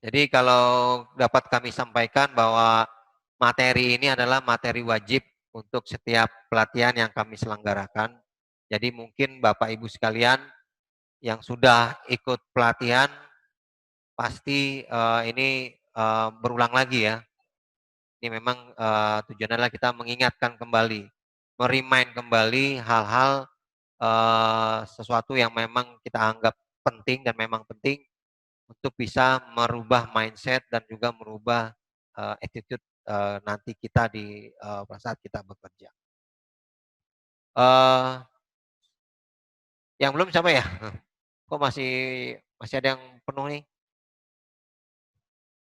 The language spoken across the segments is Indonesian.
Jadi kalau dapat kami sampaikan bahwa materi ini adalah materi wajib untuk setiap pelatihan yang kami selenggarakan. Jadi mungkin Bapak Ibu sekalian yang sudah ikut pelatihan pasti ini berulang lagi ya. Ini memang tujuannya adalah kita mengingatkan kembali, merimain kembali hal-hal sesuatu yang memang kita anggap penting dan memang penting untuk bisa merubah mindset dan juga merubah attitude nanti kita di pada saat kita bekerja. Yang belum siapa ya? Kok masih masih ada yang penuh nih?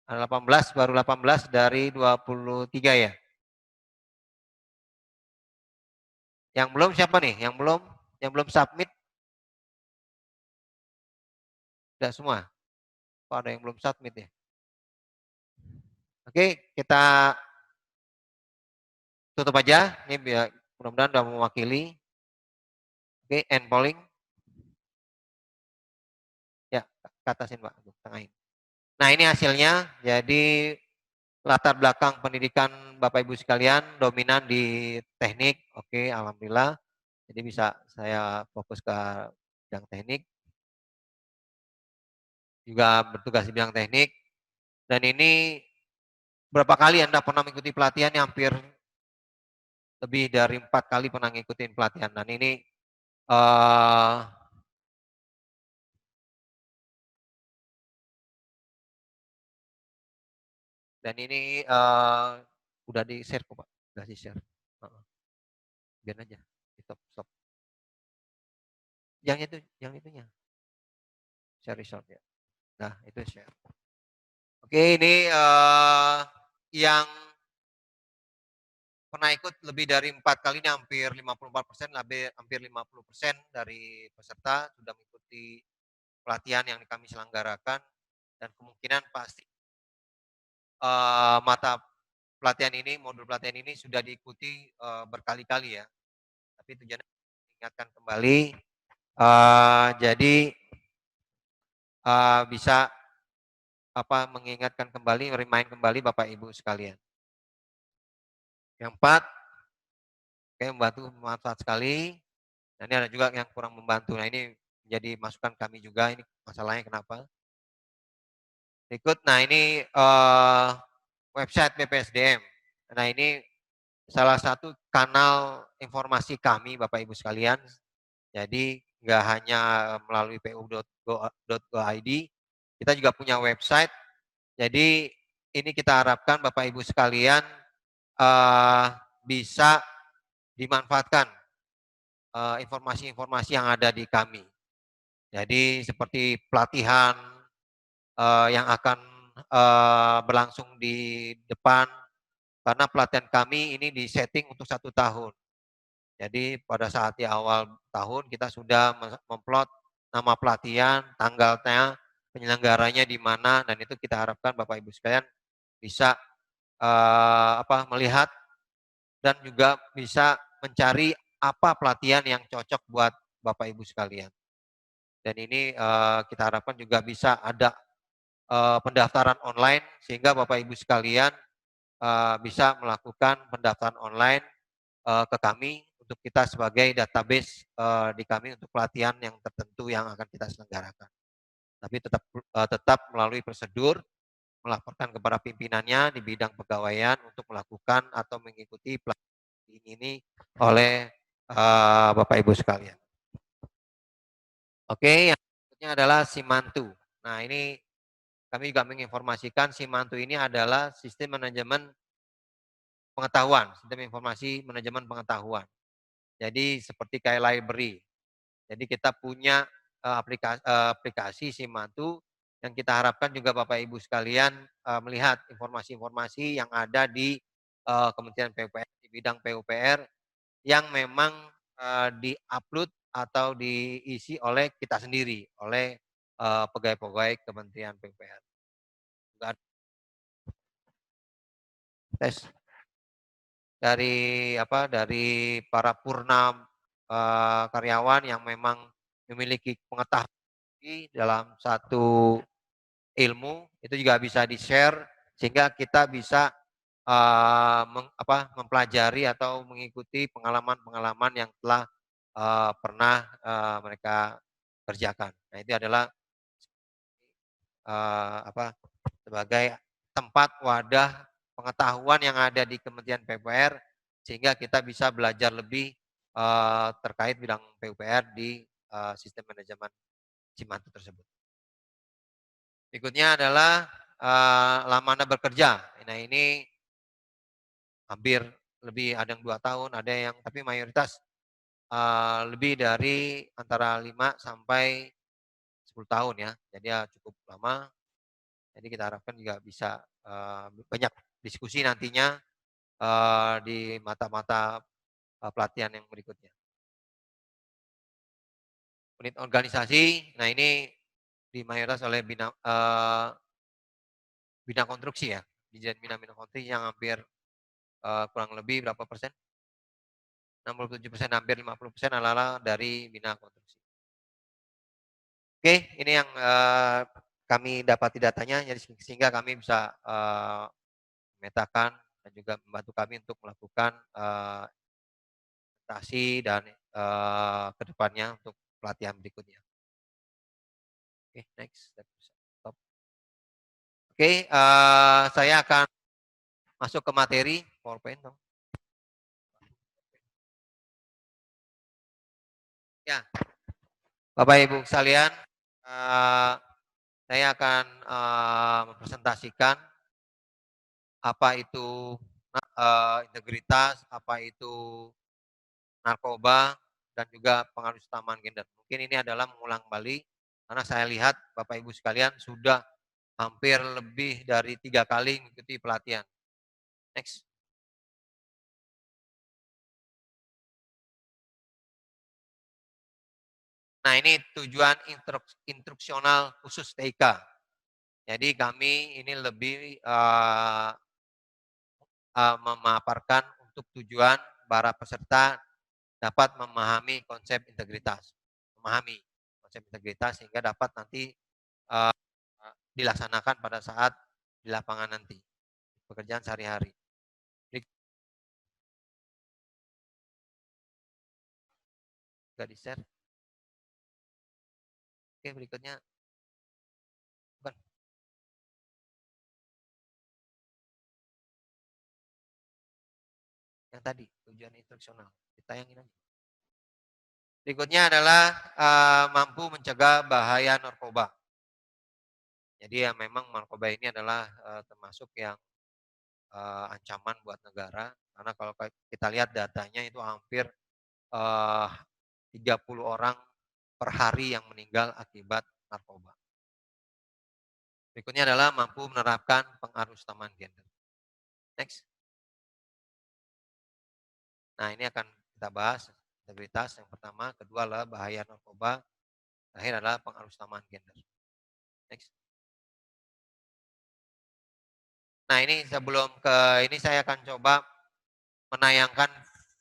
Ada 18, baru 18 dari 23 ya. Yang belum siapa nih? Yang belum submit udah semua. Kok ada yang belum submit ya? Oke, kita tutup aja. Ini biar mudah-mudahan sudah mewakili. Oke, end polling. Ya, ke atasin Pak, tengahin. Nah, ini hasilnya. Jadi latar belakang pendidikan Bapak Ibu sekalian dominan di teknik. Oke, alhamdulillah. Jadi bisa saya fokus ke bidang teknik. Juga bertugas di bidang teknik. Dan ini berapa kali Anda pernah mengikuti pelatihan yang hampir lebih dari 4 kali pernah ngikutin pelatihan. Dan ini eh, udah di-share kok Pak. Udah di-share. Biar aja. Stop, stop. Yang itunya. Share result ya. Nah, itu share. Oke, ini yang pernah ikut lebih dari 4 kali ini hampir 54%, hampir 50% dari peserta sudah mengikuti pelatihan yang kami selenggarakan dan kemungkinan pasti mata pelatihan ini, modul pelatihan ini sudah diikuti berkali-kali ya. Tapi tujuannya mengingatkan kembali, jadi bisa mengingatkan kembali, remind kembali Bapak Ibu sekalian. Yang 4, membantu bermanfaat sekali. Nah, ini ada juga yang kurang membantu. Nah, ini menjadi masukan kami juga. Ini masalahnya kenapa? Berikut, nah ini website BPSDM. Nah, ini salah satu kanal informasi kami, Bapak Ibu sekalian. Jadi, nggak hanya melalui pu.go.id, kita juga punya website. Jadi, ini kita harapkan Bapak Ibu sekalian bisa dimanfaatkan informasi-informasi yang ada di kami. Jadi seperti pelatihan yang akan berlangsung di depan, karena pelatihan kami ini disetting untuk 1 tahun. Jadi pada saat di awal tahun kita sudah memplot nama pelatihan, tanggalnya, penyelenggaranya di mana, dan itu kita harapkan Bapak Ibu sekalian bisa melihat dan juga bisa mencari apa pelatihan yang cocok buat Bapak Ibu sekalian. Dan ini kita harapkan juga bisa ada pendaftaran online sehingga Bapak Ibu sekalian bisa melakukan pendaftaran online ke kami untuk kita sebagai database di kami untuk pelatihan yang tertentu yang akan kita selenggarakan. Tapi tetap melalui prosedur melaporkan kepada pimpinannya di bidang pegawaian untuk melakukan atau mengikuti pelatihan ini oleh Bapak Ibu sekalian. Oke, yang berikutnya adalah Simantu. Nah, ini kami juga menginformasikan Simantu ini adalah sistem manajemen pengetahuan, sistem informasi manajemen pengetahuan. Jadi seperti kayak library. Jadi kita punya aplikasi Simantu yang kita harapkan juga Bapak Ibu sekalian melihat informasi-informasi yang ada di Kementerian PUPR, di bidang PUPR yang memang di-upload atau diisi oleh kita sendiri, oleh pegawai-pegawai Kementerian PUPR. Tes dari para purna karyawan yang memang memiliki pengetahuan dalam satu ilmu itu juga bisa di-share sehingga kita bisa mempelajari atau mengikuti pengalaman-pengalaman yang telah pernah mereka kerjakan. Nah, itu adalah sebagai tempat wadah pengetahuan yang ada di Kementerian PUPR sehingga kita bisa belajar lebih terkait bidang PUPR di sistem manajemen Cimantu tersebut. Berikutnya adalah lama Anda bekerja. Nah, ini hampir lebih, ada yang 2 tahun, ada yang tapi mayoritas lebih dari antara 5 sampai 10 tahun ya. Jadi ya cukup lama. Jadi kita harapkan juga bisa banyak diskusi nantinya di mata-mata pelatihan yang berikutnya. Unit organisasi, nah ini mayoritas oleh bidang konstruksi ya. Dirjen bidang konstruksi yang hampir kurang lebih berapa persen? 67%, hampir 50% adalah dari bidang konstruksi. Oke, ini yang kami dapati datanya, jadi sehingga kami bisa memetakan dan juga membantu kami untuk melakukan presentasi dan ke depannya untuk pelatihan berikutnya. Oke, next. Stop. Oke, saya akan masuk ke materi PowerPoint. Ya, Bapak Ibu sekalian, saya akan mempresentasikan apa itu integritas, apa itu narkoba, dan juga pengaruh utamaan gender. Mungkin ini adalah mengulang kembali, karena saya lihat Bapak Ibu sekalian sudah hampir lebih dari 3 kali mengikuti pelatihan. Next. Nah, ini tujuan instruksional khusus TIK. Jadi kami ini lebih memaparkan untuk tujuan para peserta dapat memahami konsep integritas. Memahami konsep integritas sehingga dapat nanti dilaksanakan pada saat di lapangan nanti. Pekerjaan sehari-hari. Sudah di-share. Oke, berikutnya. Bukan. Yang tadi, tujuan instruksional. Ditayangin aja. Berikutnya adalah mampu mencegah bahaya narkoba. Jadi ya memang narkoba ini adalah termasuk yang ancaman buat negara. Karena kalau kita lihat datanya itu hampir 30 orang per hari yang meninggal akibat narkoba. Berikutnya adalah mampu menerapkan pengaruh utamaan gender. Next. Nah, ini akan kita bahas integritas yang pertama, kedua adalah bahaya narkoba, terakhir adalah pengaruh utamaan gender. Next. Nah, ini sebelum ke ini saya akan coba menayangkan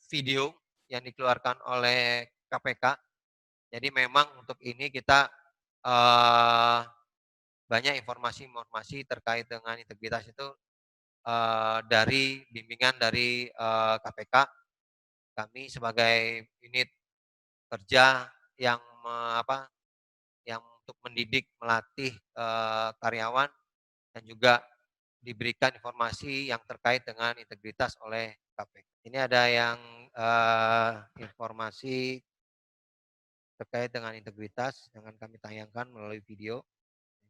video yang dikeluarkan oleh KPK. Jadi memang untuk ini kita banyak informasi-informasi terkait dengan integritas itu dari bimbingan dari KPK. Kami sebagai unit kerja yang yang untuk mendidik, melatih karyawan dan juga diberikan informasi yang terkait dengan integritas oleh KPK. Ini ada yang informasi terkait dengan integritas yang akan kami tayangkan melalui video.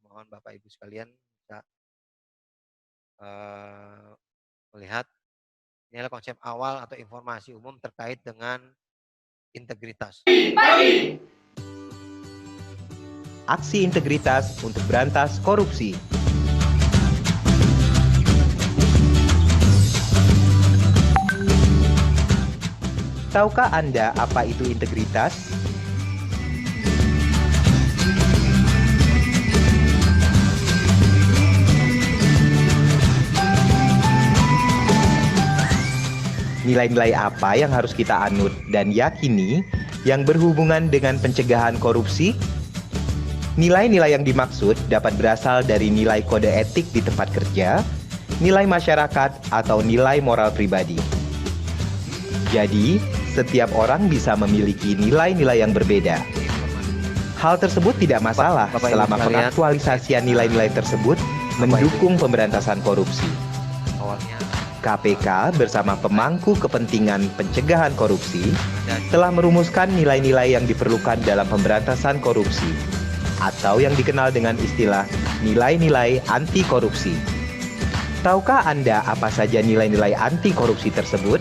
Mohon Bapak Ibu sekalian bisa melihat. Ini adalah konsep awal atau informasi umum terkait dengan integritas. Aksi integritas untuk berantas korupsi. Tahukah Anda apa itu integritas? Nilai-nilai apa yang harus kita anut dan yakini yang berhubungan dengan pencegahan korupsi? Nilai-nilai yang dimaksud dapat berasal dari nilai kode etik di tempat kerja, nilai masyarakat, atau nilai moral pribadi. Jadi, setiap orang bisa memiliki nilai-nilai yang berbeda. Hal tersebut tidak masalah Bapak, Ibu selama sekalian, pengaktualisasian nilai-nilai tersebut mendukung pemberantasan korupsi. Awalnya KPK bersama pemangku kepentingan pencegahan korupsi ada telah merumuskan nilai-nilai yang diperlukan dalam pemberantasan korupsi, atau yang dikenal dengan istilah nilai-nilai anti korupsi. Tahukah Anda apa saja nilai-nilai anti korupsi tersebut?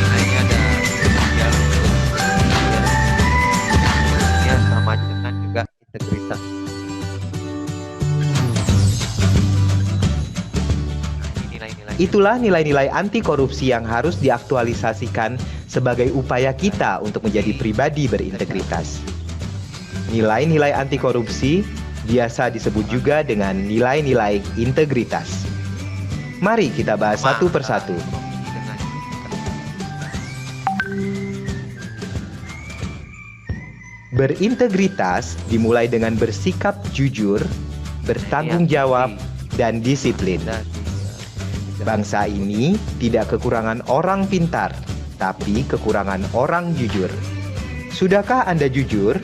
ini ada ya sama dengan juga integritas. Ini nilai-nilai Itulah nilai-nilai anti korupsi yang harus diaktualisasikan sebagai upaya kita untuk menjadi pribadi berintegritas. Nilai-nilai anti korupsi biasa disebut juga dengan nilai-nilai integritas. Mari kita bahas satu persatu. Berintegritas dimulai dengan bersikap jujur, bertanggung jawab, dan disiplin. Bangsa ini tidak kekurangan orang pintar, tapi kekurangan orang jujur. Sudahkah Anda jujur?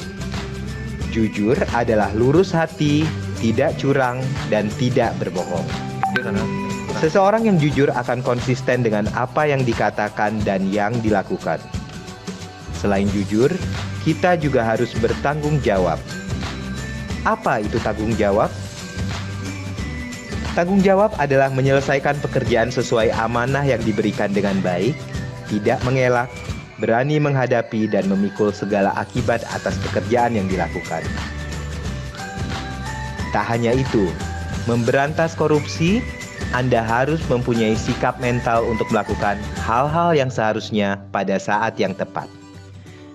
Jujur adalah lurus hati, tidak curang, dan tidak berbohong. Seseorang yang jujur akan konsisten dengan apa yang dikatakan dan yang dilakukan. Selain jujur, kita juga harus bertanggung jawab. Apa itu tanggung jawab? Tanggung jawab adalah menyelesaikan pekerjaan sesuai amanah yang diberikan dengan baik, tidak mengelak, berani menghadapi dan memikul segala akibat atas pekerjaan yang dilakukan. Tak hanya itu, memberantas korupsi, Anda harus mempunyai sikap mental untuk melakukan hal-hal yang seharusnya pada saat yang tepat.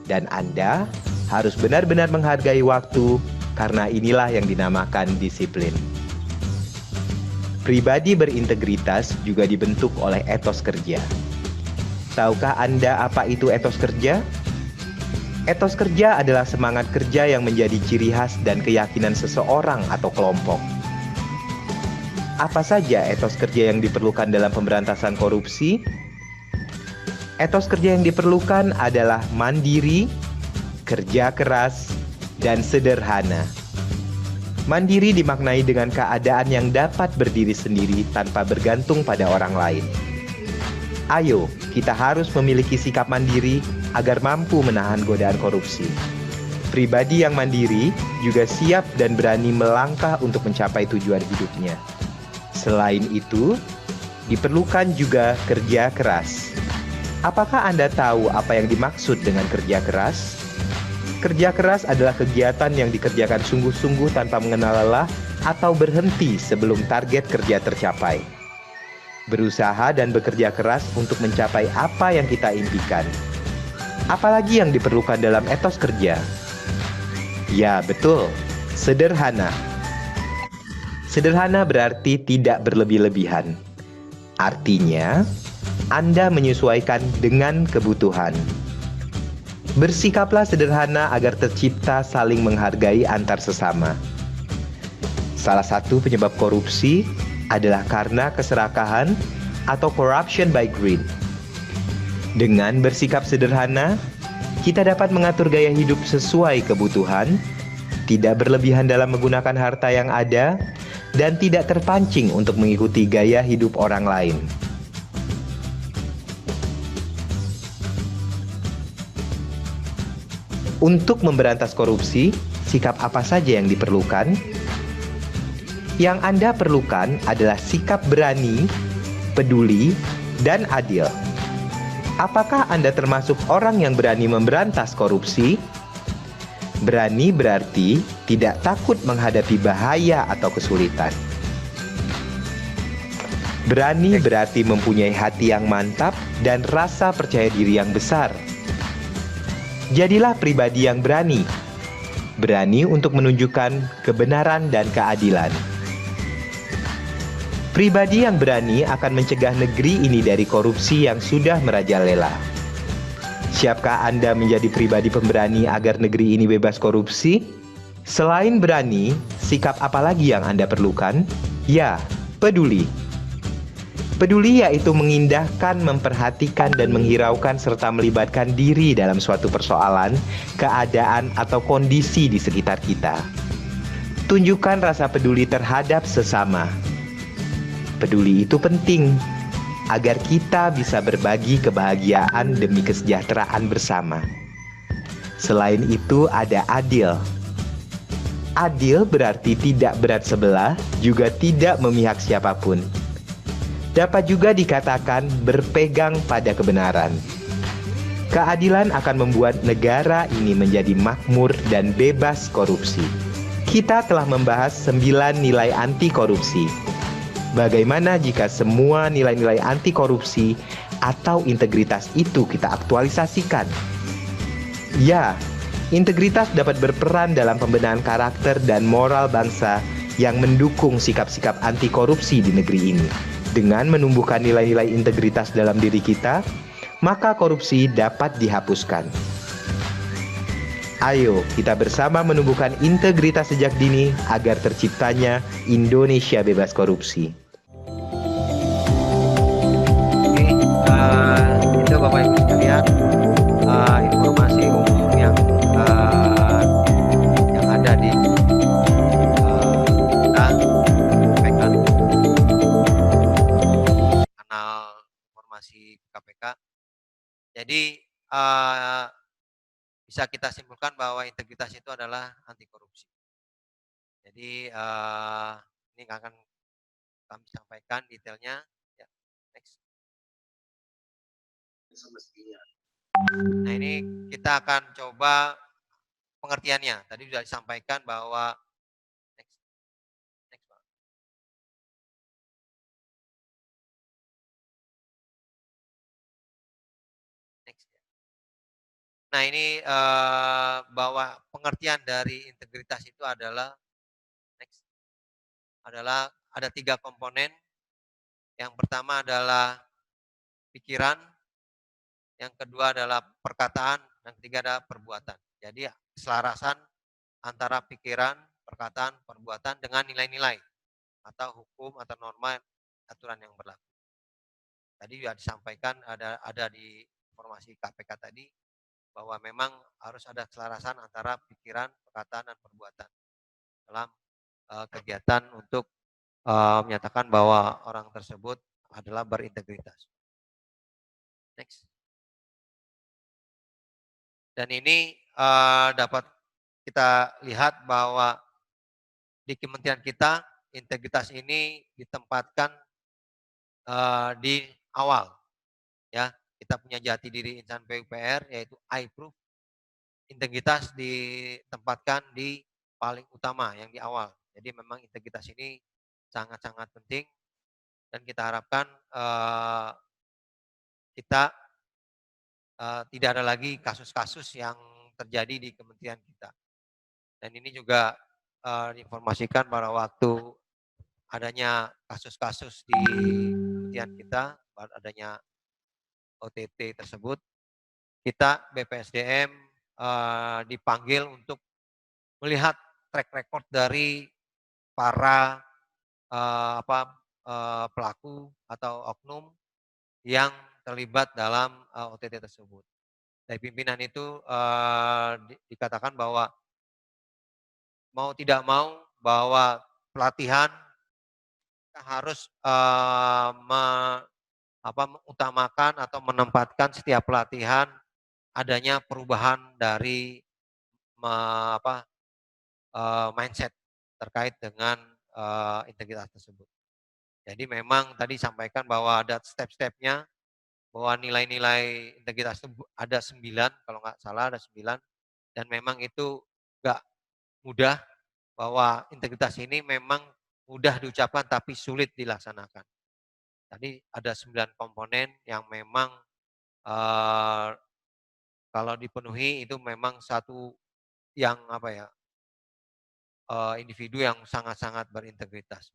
Dan Anda harus benar-benar menghargai waktu, karena inilah yang dinamakan disiplin. Pribadi berintegritas juga dibentuk oleh etos kerja. Tahukah Anda apa itu etos kerja? Etos kerja adalah semangat kerja yang menjadi ciri khas dan keyakinan seseorang atau kelompok. Apa saja etos kerja yang diperlukan dalam pemberantasan korupsi? Etos kerja yang diperlukan adalah mandiri, kerja keras, dan sederhana. Mandiri dimaknai dengan keadaan yang dapat berdiri sendiri tanpa bergantung pada orang lain. Ayo, kita harus memiliki sikap mandiri agar mampu menahan godaan korupsi. Pribadi yang mandiri juga siap dan berani melangkah untuk mencapai tujuan hidupnya. Selain itu, diperlukan juga kerja keras. Apakah Anda tahu apa yang dimaksud dengan kerja keras? Kerja keras adalah kegiatan yang dikerjakan sungguh-sungguh tanpa mengenal lelah atau berhenti sebelum target kerja tercapai. Berusaha dan bekerja keras untuk mencapai apa yang kita impikan. Apalagi yang diperlukan dalam etos kerja? Ya, betul, sederhana. Sederhana berarti tidak berlebih-lebihan. Artinya, Anda menyesuaikan dengan kebutuhan. Bersikaplah sederhana agar tercipta saling menghargai antar sesama. Salah satu penyebab korupsi adalah karena keserakahan atau corruption by greed. Dengan bersikap sederhana, kita dapat mengatur gaya hidup sesuai kebutuhan, tidak berlebihan dalam menggunakan harta yang ada, dan tidak terpancing untuk mengikuti gaya hidup orang lain. Untuk memberantas korupsi, sikap apa saja yang diperlukan? Yang Anda perlukan adalah sikap berani, peduli, dan adil. Apakah Anda termasuk orang yang berani memberantas korupsi? Berani berarti tidak takut menghadapi bahaya atau kesulitan. Berani berarti mempunyai hati yang mantap dan rasa percaya diri yang besar. Jadilah pribadi yang berani. Berani untuk menunjukkan kebenaran dan keadilan. Pribadi yang berani akan mencegah negeri ini dari korupsi yang sudah merajalela. Siapkah Anda menjadi pribadi pemberani agar negeri ini bebas korupsi? Selain berani, sikap apa lagi yang Anda perlukan? Ya, peduli. Peduli yaitu mengindahkan, memperhatikan, dan menghiraukan serta melibatkan diri dalam suatu persoalan, keadaan, atau kondisi di sekitar kita. Tunjukkan rasa peduli terhadap sesama. Peduli itu penting agar kita bisa berbagi kebahagiaan demi kesejahteraan bersama. Selain itu ada adil. Adil berarti tidak berat sebelah, juga tidak memihak siapapun. Dapat juga dikatakan berpegang pada kebenaran. Keadilan akan membuat negara ini menjadi makmur dan bebas korupsi. Kita telah membahas 9 nilai anti korupsi. Bagaimana jika semua nilai-nilai anti korupsi atau integritas itu kita aktualisasikan? Ya, integritas dapat berperan dalam pembenahan karakter dan moral bangsa yang mendukung sikap-sikap anti korupsi di negeri ini. Dengan menumbuhkan nilai-nilai integritas dalam diri kita, maka korupsi dapat dihapuskan. Ayo, kita bersama menumbuhkan integritas sejak dini agar terciptanya Indonesia bebas korupsi. Oke, itu Bapak Ibu sekalian, informasi umum yang ada di kita sampaikan kanal informasi KPK. Jadi bisa kita simpulkan bahwa integritas itu adalah anti korupsi. Jadi ini akan kami sampaikan detailnya. Ya, next. Nah ini kita akan coba pengertiannya. Tadi sudah disampaikan bahwa next, next, Pak. Next, ya. Nah ini bahwa pengertian dari integritas itu adalah next, adalah ada 3 komponen. Yang pertama adalah pikiran, yang kedua adalah perkataan, dan ketiga adalah perbuatan. Jadi keselarasan antara pikiran, perkataan, perbuatan dengan nilai-nilai atau hukum atau norma aturan yang berlaku. Tadi sudah disampaikan ada di informasi KPK tadi bahwa memang harus ada keselarasan antara pikiran, perkataan, dan perbuatan dalam kegiatan untuk menyatakan bahwa orang tersebut adalah berintegritas. Next. Dan ini dapat kita lihat bahwa di kementerian kita integritas ini ditempatkan di awal, ya. Kita punya jati diri insan PUPR yaitu I-Proof. Integritas ditempatkan di paling utama yang di awal. Jadi memang integritas ini sangat-sangat penting dan kita harapkan kita tidak ada lagi kasus-kasus yang terjadi di kementerian kita. Dan ini juga diinformasikan pada waktu adanya kasus-kasus di kementerian kita, adanya OTT tersebut, kita BPSDM dipanggil untuk melihat track record dari para pelaku atau oknum yang terlibat dalam OTT tersebut. Dari pimpinan itu dikatakan bahwa mau tidak mau bahwa pelatihan kita harus mengutamakan atau menempatkan setiap pelatihan adanya perubahan dari mindset terkait dengan integritas tersebut. Jadi memang tadi sampaikan bahwa ada step-stepnya, bahwa nilai-nilai integritas itu ada 9, kalau nggak salah ada 9, dan memang itu nggak mudah, bahwa integritas ini memang mudah diucapkan tapi sulit dilaksanakan. Tadi ada 9 komponen yang memang kalau dipenuhi itu memang satu yang individu yang sangat-sangat berintegritas.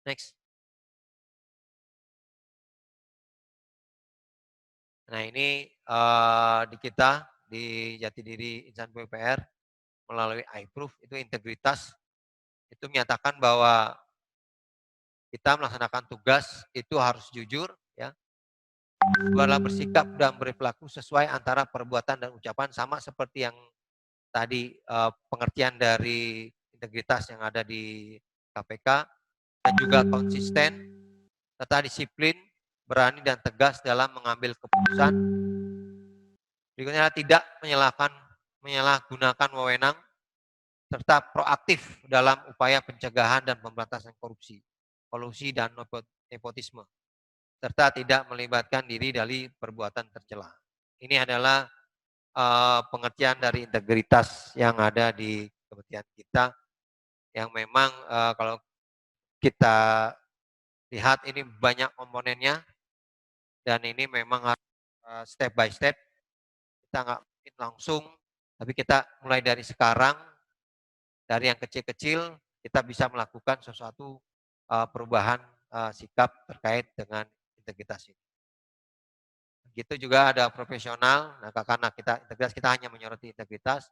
Next. Nah ini di kita di Jatidiri Insan PUPR melalui iProof itu integritas itu menyatakan bahwa kita melaksanakan tugas itu harus jujur, ya. Kedua adalah bersikap dan berperilaku sesuai antara perbuatan dan ucapan sama seperti yang tadi pengertian dari integritas yang ada di KPK dan juga konsisten serta disiplin, berani dan tegas dalam mengambil keputusan. Berikutnya adalah tidak menyalahgunakan wewenang serta proaktif dalam upaya pencegahan dan pemberantasan korupsi, kolusi dan nepotisme, serta tidak melibatkan diri dari perbuatan tercela. Ini adalah pengertian dari integritas yang ada di kementerian kita, yang memang kalau kita lihat ini banyak komponennya, dan ini memang harus step by step, kita nggak mungkin langsung, tapi kita mulai dari sekarang, dari yang kecil-kecil, kita bisa melakukan sesuatu perubahan sikap terkait dengan integritas ini. Begitu juga ada profesional, nah karena kita integritas, kita hanya menyoroti integritas,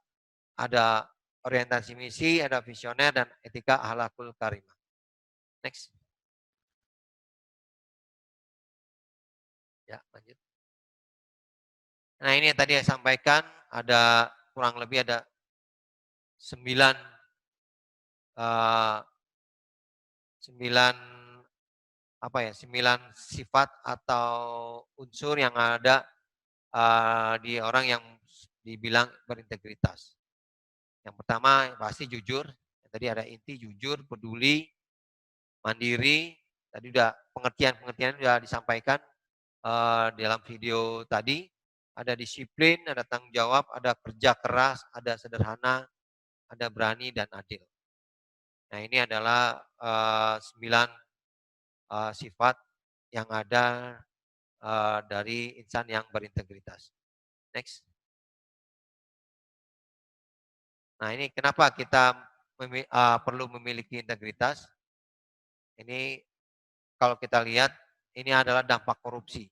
ada orientasi misi, ada visioner, dan etika akhlakul karimah. Next. Ya, lanjut. Nah ini yang tadi saya sampaikan, ada kurang lebih ada 9 eh, 9 apa ya, 9 sifat atau unsur yang ada di orang yang dibilang berintegritas. Yang pertama pasti jujur, yang tadi ada inti jujur, peduli, mandiri, tadi udah pengertian-pengertian sudah disampaikan dalam video tadi, ada disiplin, ada tanggung jawab, ada kerja keras, ada sederhana, ada berani dan adil. Nah ini adalah 9 sifat yang ada dari insan yang berintegritas. Next. Nah ini kenapa kita perlu memiliki integritas? Ini kalau kita lihat, ini adalah dampak korupsi.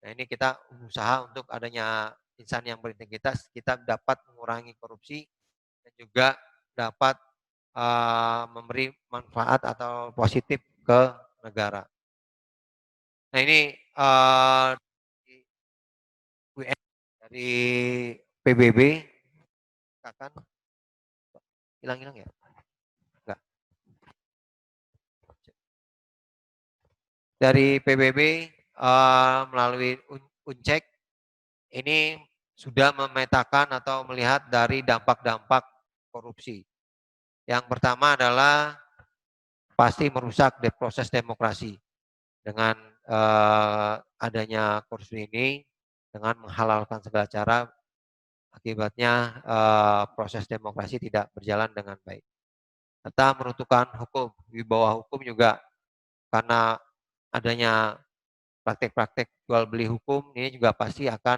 Nah ini kita usaha untuk adanya insan yang berintegritas, kita dapat mengurangi korupsi dan juga dapat memberi manfaat atau positif ke negara. Nah ini UN dari PBB akan hilang-hilang ya? Enggak. Dari PBB melalui Uncek ini sudah memetakan atau melihat dari dampak-dampak korupsi. Yang pertama adalah pasti merusak proses demokrasi dengan adanya korupsi ini, dengan menghalalkan segala cara, akibatnya proses demokrasi tidak berjalan dengan baik. Serta meruntuhkan hukum, di bawah hukum juga karena adanya praktek-praktek jual beli hukum, ini juga pasti akan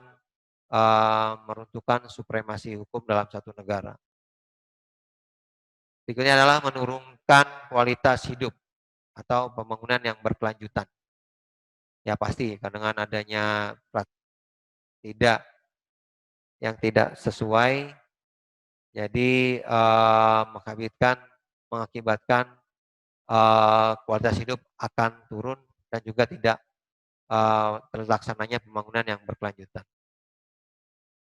meruntuhkan supremasi hukum dalam satu negara. Berikutnya adalah menurunkan kualitas hidup atau pembangunan yang berkelanjutan. Ya pasti, dengan adanya tidak yang tidak sesuai, jadi mengakibatkan kualitas hidup akan turun dan juga tidak terlaksananya pembangunan yang berkelanjutan.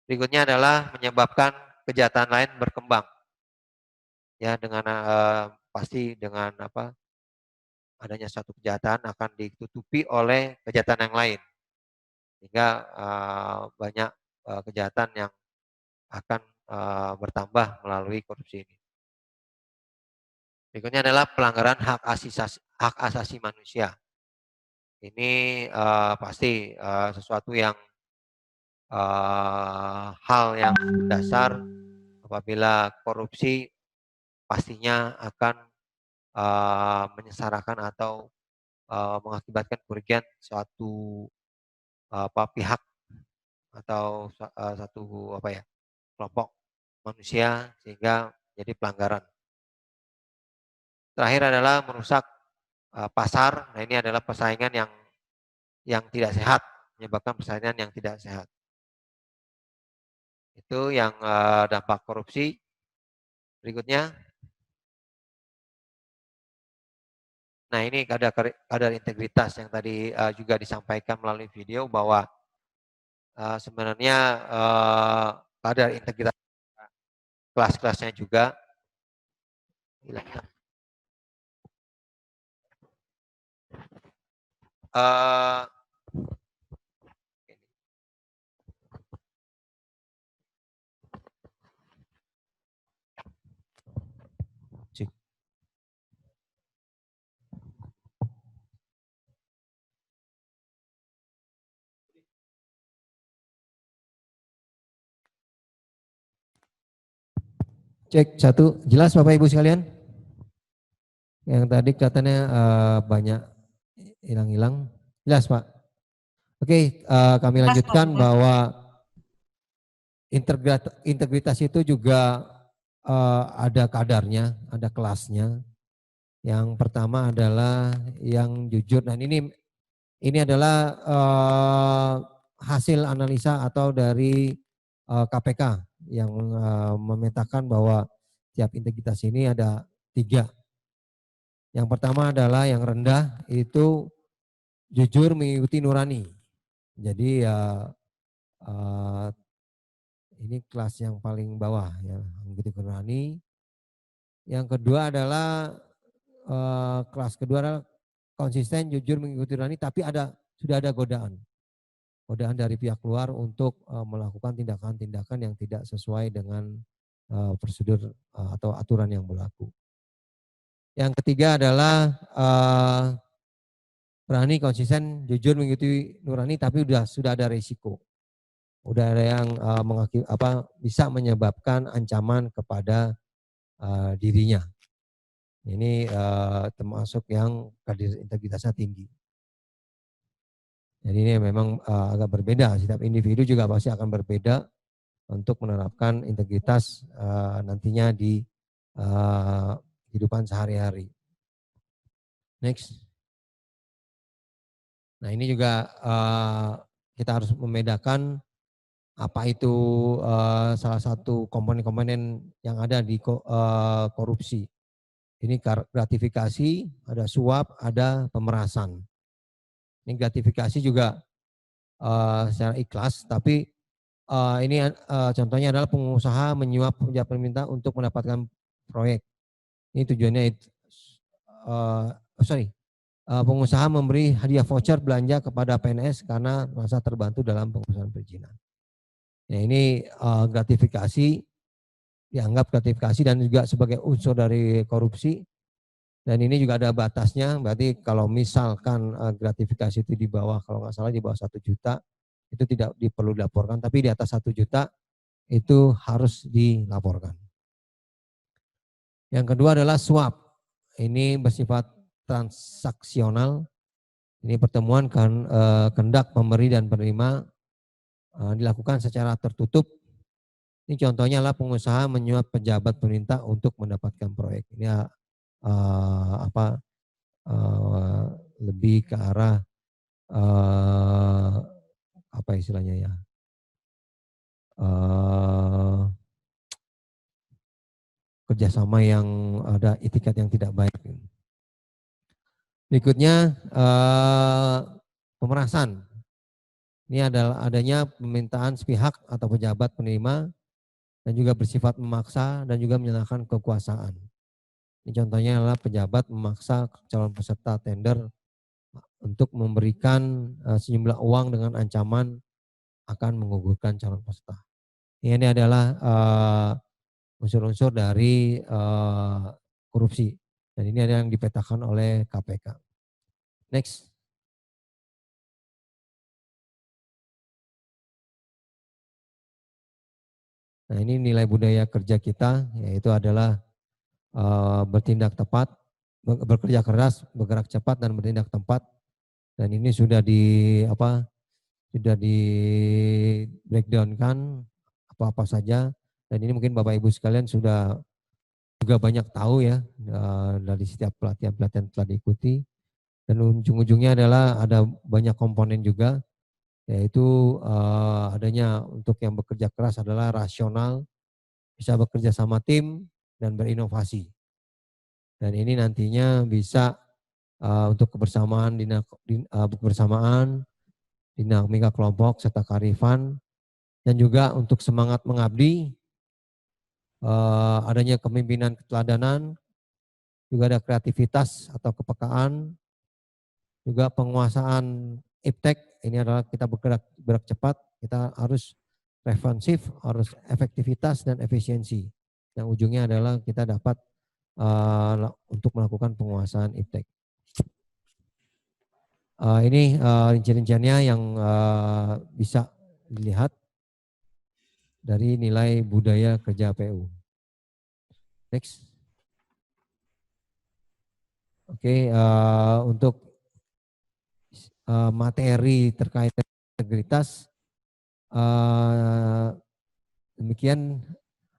Berikutnya adalah menyebabkan kejahatan lain berkembang. Ya dengan pasti dengan adanya satu kejahatan akan ditutupi oleh kejahatan yang lain. Sehingga banyak kejahatan yang akan bertambah melalui korupsi ini. Berikutnya adalah pelanggaran hak asasi manusia. Ini pasti sesuatu yang hal yang dasar. Apabila korupsi pastinya akan menyengsarakan atau mengakibatkan kerugian suatu pihak atau satu kelompok manusia sehingga jadi pelanggaran. Terakhir adalah merusak pasar. Nah ini adalah persaingan yang tidak sehat. menyebabkan persaingan yang tidak sehat. Itu yang dampak korupsi. Berikutnya. Nah, ini kadar integritas yang tadi juga disampaikan melalui video bahwa sebenarnya kadar integritas kelas-kelasnya juga Cek 1, jelas Bapak Ibu sekalian? Yang tadi katanya banyak hilang-hilang. Jelas Pak? Oke, kami lanjutkan bahwa integritas itu juga ada kadarnya, ada kelasnya. Yang pertama adalah yang jujur. Dan ini adalah hasil analisa atau dari KPK yang memetakan bahwa tiap integritas ini ada 3. Yang pertama adalah yang rendah itu jujur mengikuti nurani. Jadi ini kelas yang paling bawah ya, mengikuti nurani. Yang kedua adalah kelas kedua adalah konsisten jujur mengikuti nurani, tapi sudah ada godaan dari pihak luar untuk melakukan tindakan-tindakan yang tidak sesuai dengan prosedur atau aturan yang berlaku. Yang ketiga adalah berani konsisten jujur mengikuti nurani, tapi sudah ada risiko, udah ada yang bisa menyebabkan ancaman kepada dirinya. Ini termasuk yang kadar integritasnya tinggi. Jadi ini memang agak berbeda, setiap individu juga pasti akan berbeda untuk menerapkan integritas nantinya di kehidupan sehari-hari. Next. Nah ini juga kita harus membedakan apa itu salah satu komponen-komponen yang ada di korupsi. Ini gratifikasi, ada suap, ada pemerasan. Ini gratifikasi juga secara ikhlas, tapi ini contohnya adalah pengusaha menyuap pejabat pemerintah untuk mendapatkan proyek. Ini tujuannya pengusaha memberi hadiah voucher belanja kepada PNS karena merasa terbantu dalam pengurusan perizinan. Ya, ini gratifikasi, dianggap gratifikasi dan juga sebagai unsur dari korupsi. Dan ini juga ada batasnya, berarti kalau misalkan gratifikasi itu di bawah, kalau nggak salah di bawah 1 juta, itu tidak perlu dilaporkan, tapi di atas 1 juta itu harus dilaporkan. Yang kedua adalah suap. Ini bersifat transaksional. Ini pertemuan kehendak pemberi dan penerima dilakukan secara tertutup. Ini contohnya adalah pengusaha menyuap pejabat pemerintah untuk mendapatkan proyek. Ini lebih ke arah apa istilahnya ya? Kerjasama yang ada etikat yang tidak baik. Berikutnya pemerasan. Ini adalah adanya permintaan sepihak atau pejabat penerima dan juga bersifat memaksa dan juga menyalahkan kekuasaan. Ini contohnya adalah pejabat memaksa calon peserta tender untuk memberikan sejumlah uang dengan ancaman akan menggugurkan calon peserta. Ini adalah unsur-unsur dari korupsi dan ini ada yang dipetakan oleh KPK. Next. Nah ini nilai budaya kerja kita, yaitu adalah bertindak tepat, bekerja keras, bergerak cepat dan bertindak tepat. Dan ini sudah di breakdown-kan apa-apa saja. Dan ini mungkin Bapak Ibu sekalian sudah juga banyak tahu ya dari setiap pelatihan-pelatihan telah diikuti. Dan ujung-ujungnya adalah ada banyak komponen juga yaitu adanya untuk yang bekerja keras adalah rasional, bisa bekerja sama tim, dan berinovasi. Dan ini nantinya bisa untuk kebersamaan, dinamika kelompok, serta kearifan, dan juga untuk semangat mengabdi, adanya kepemimpinan keteladanan, juga ada kreativitas atau kepekaan, juga penguasaan iptek. Ini adalah kita bergerak cepat, kita harus responsif, harus efektivitas dan efisiensi. Yang ujungnya adalah kita dapat untuk melakukan penguasaan iptek. Ini rincian-rinciannya yang bisa dilihat dari nilai budaya kerja PU. Next. Oke, untuk materi terkait integritas, demikian.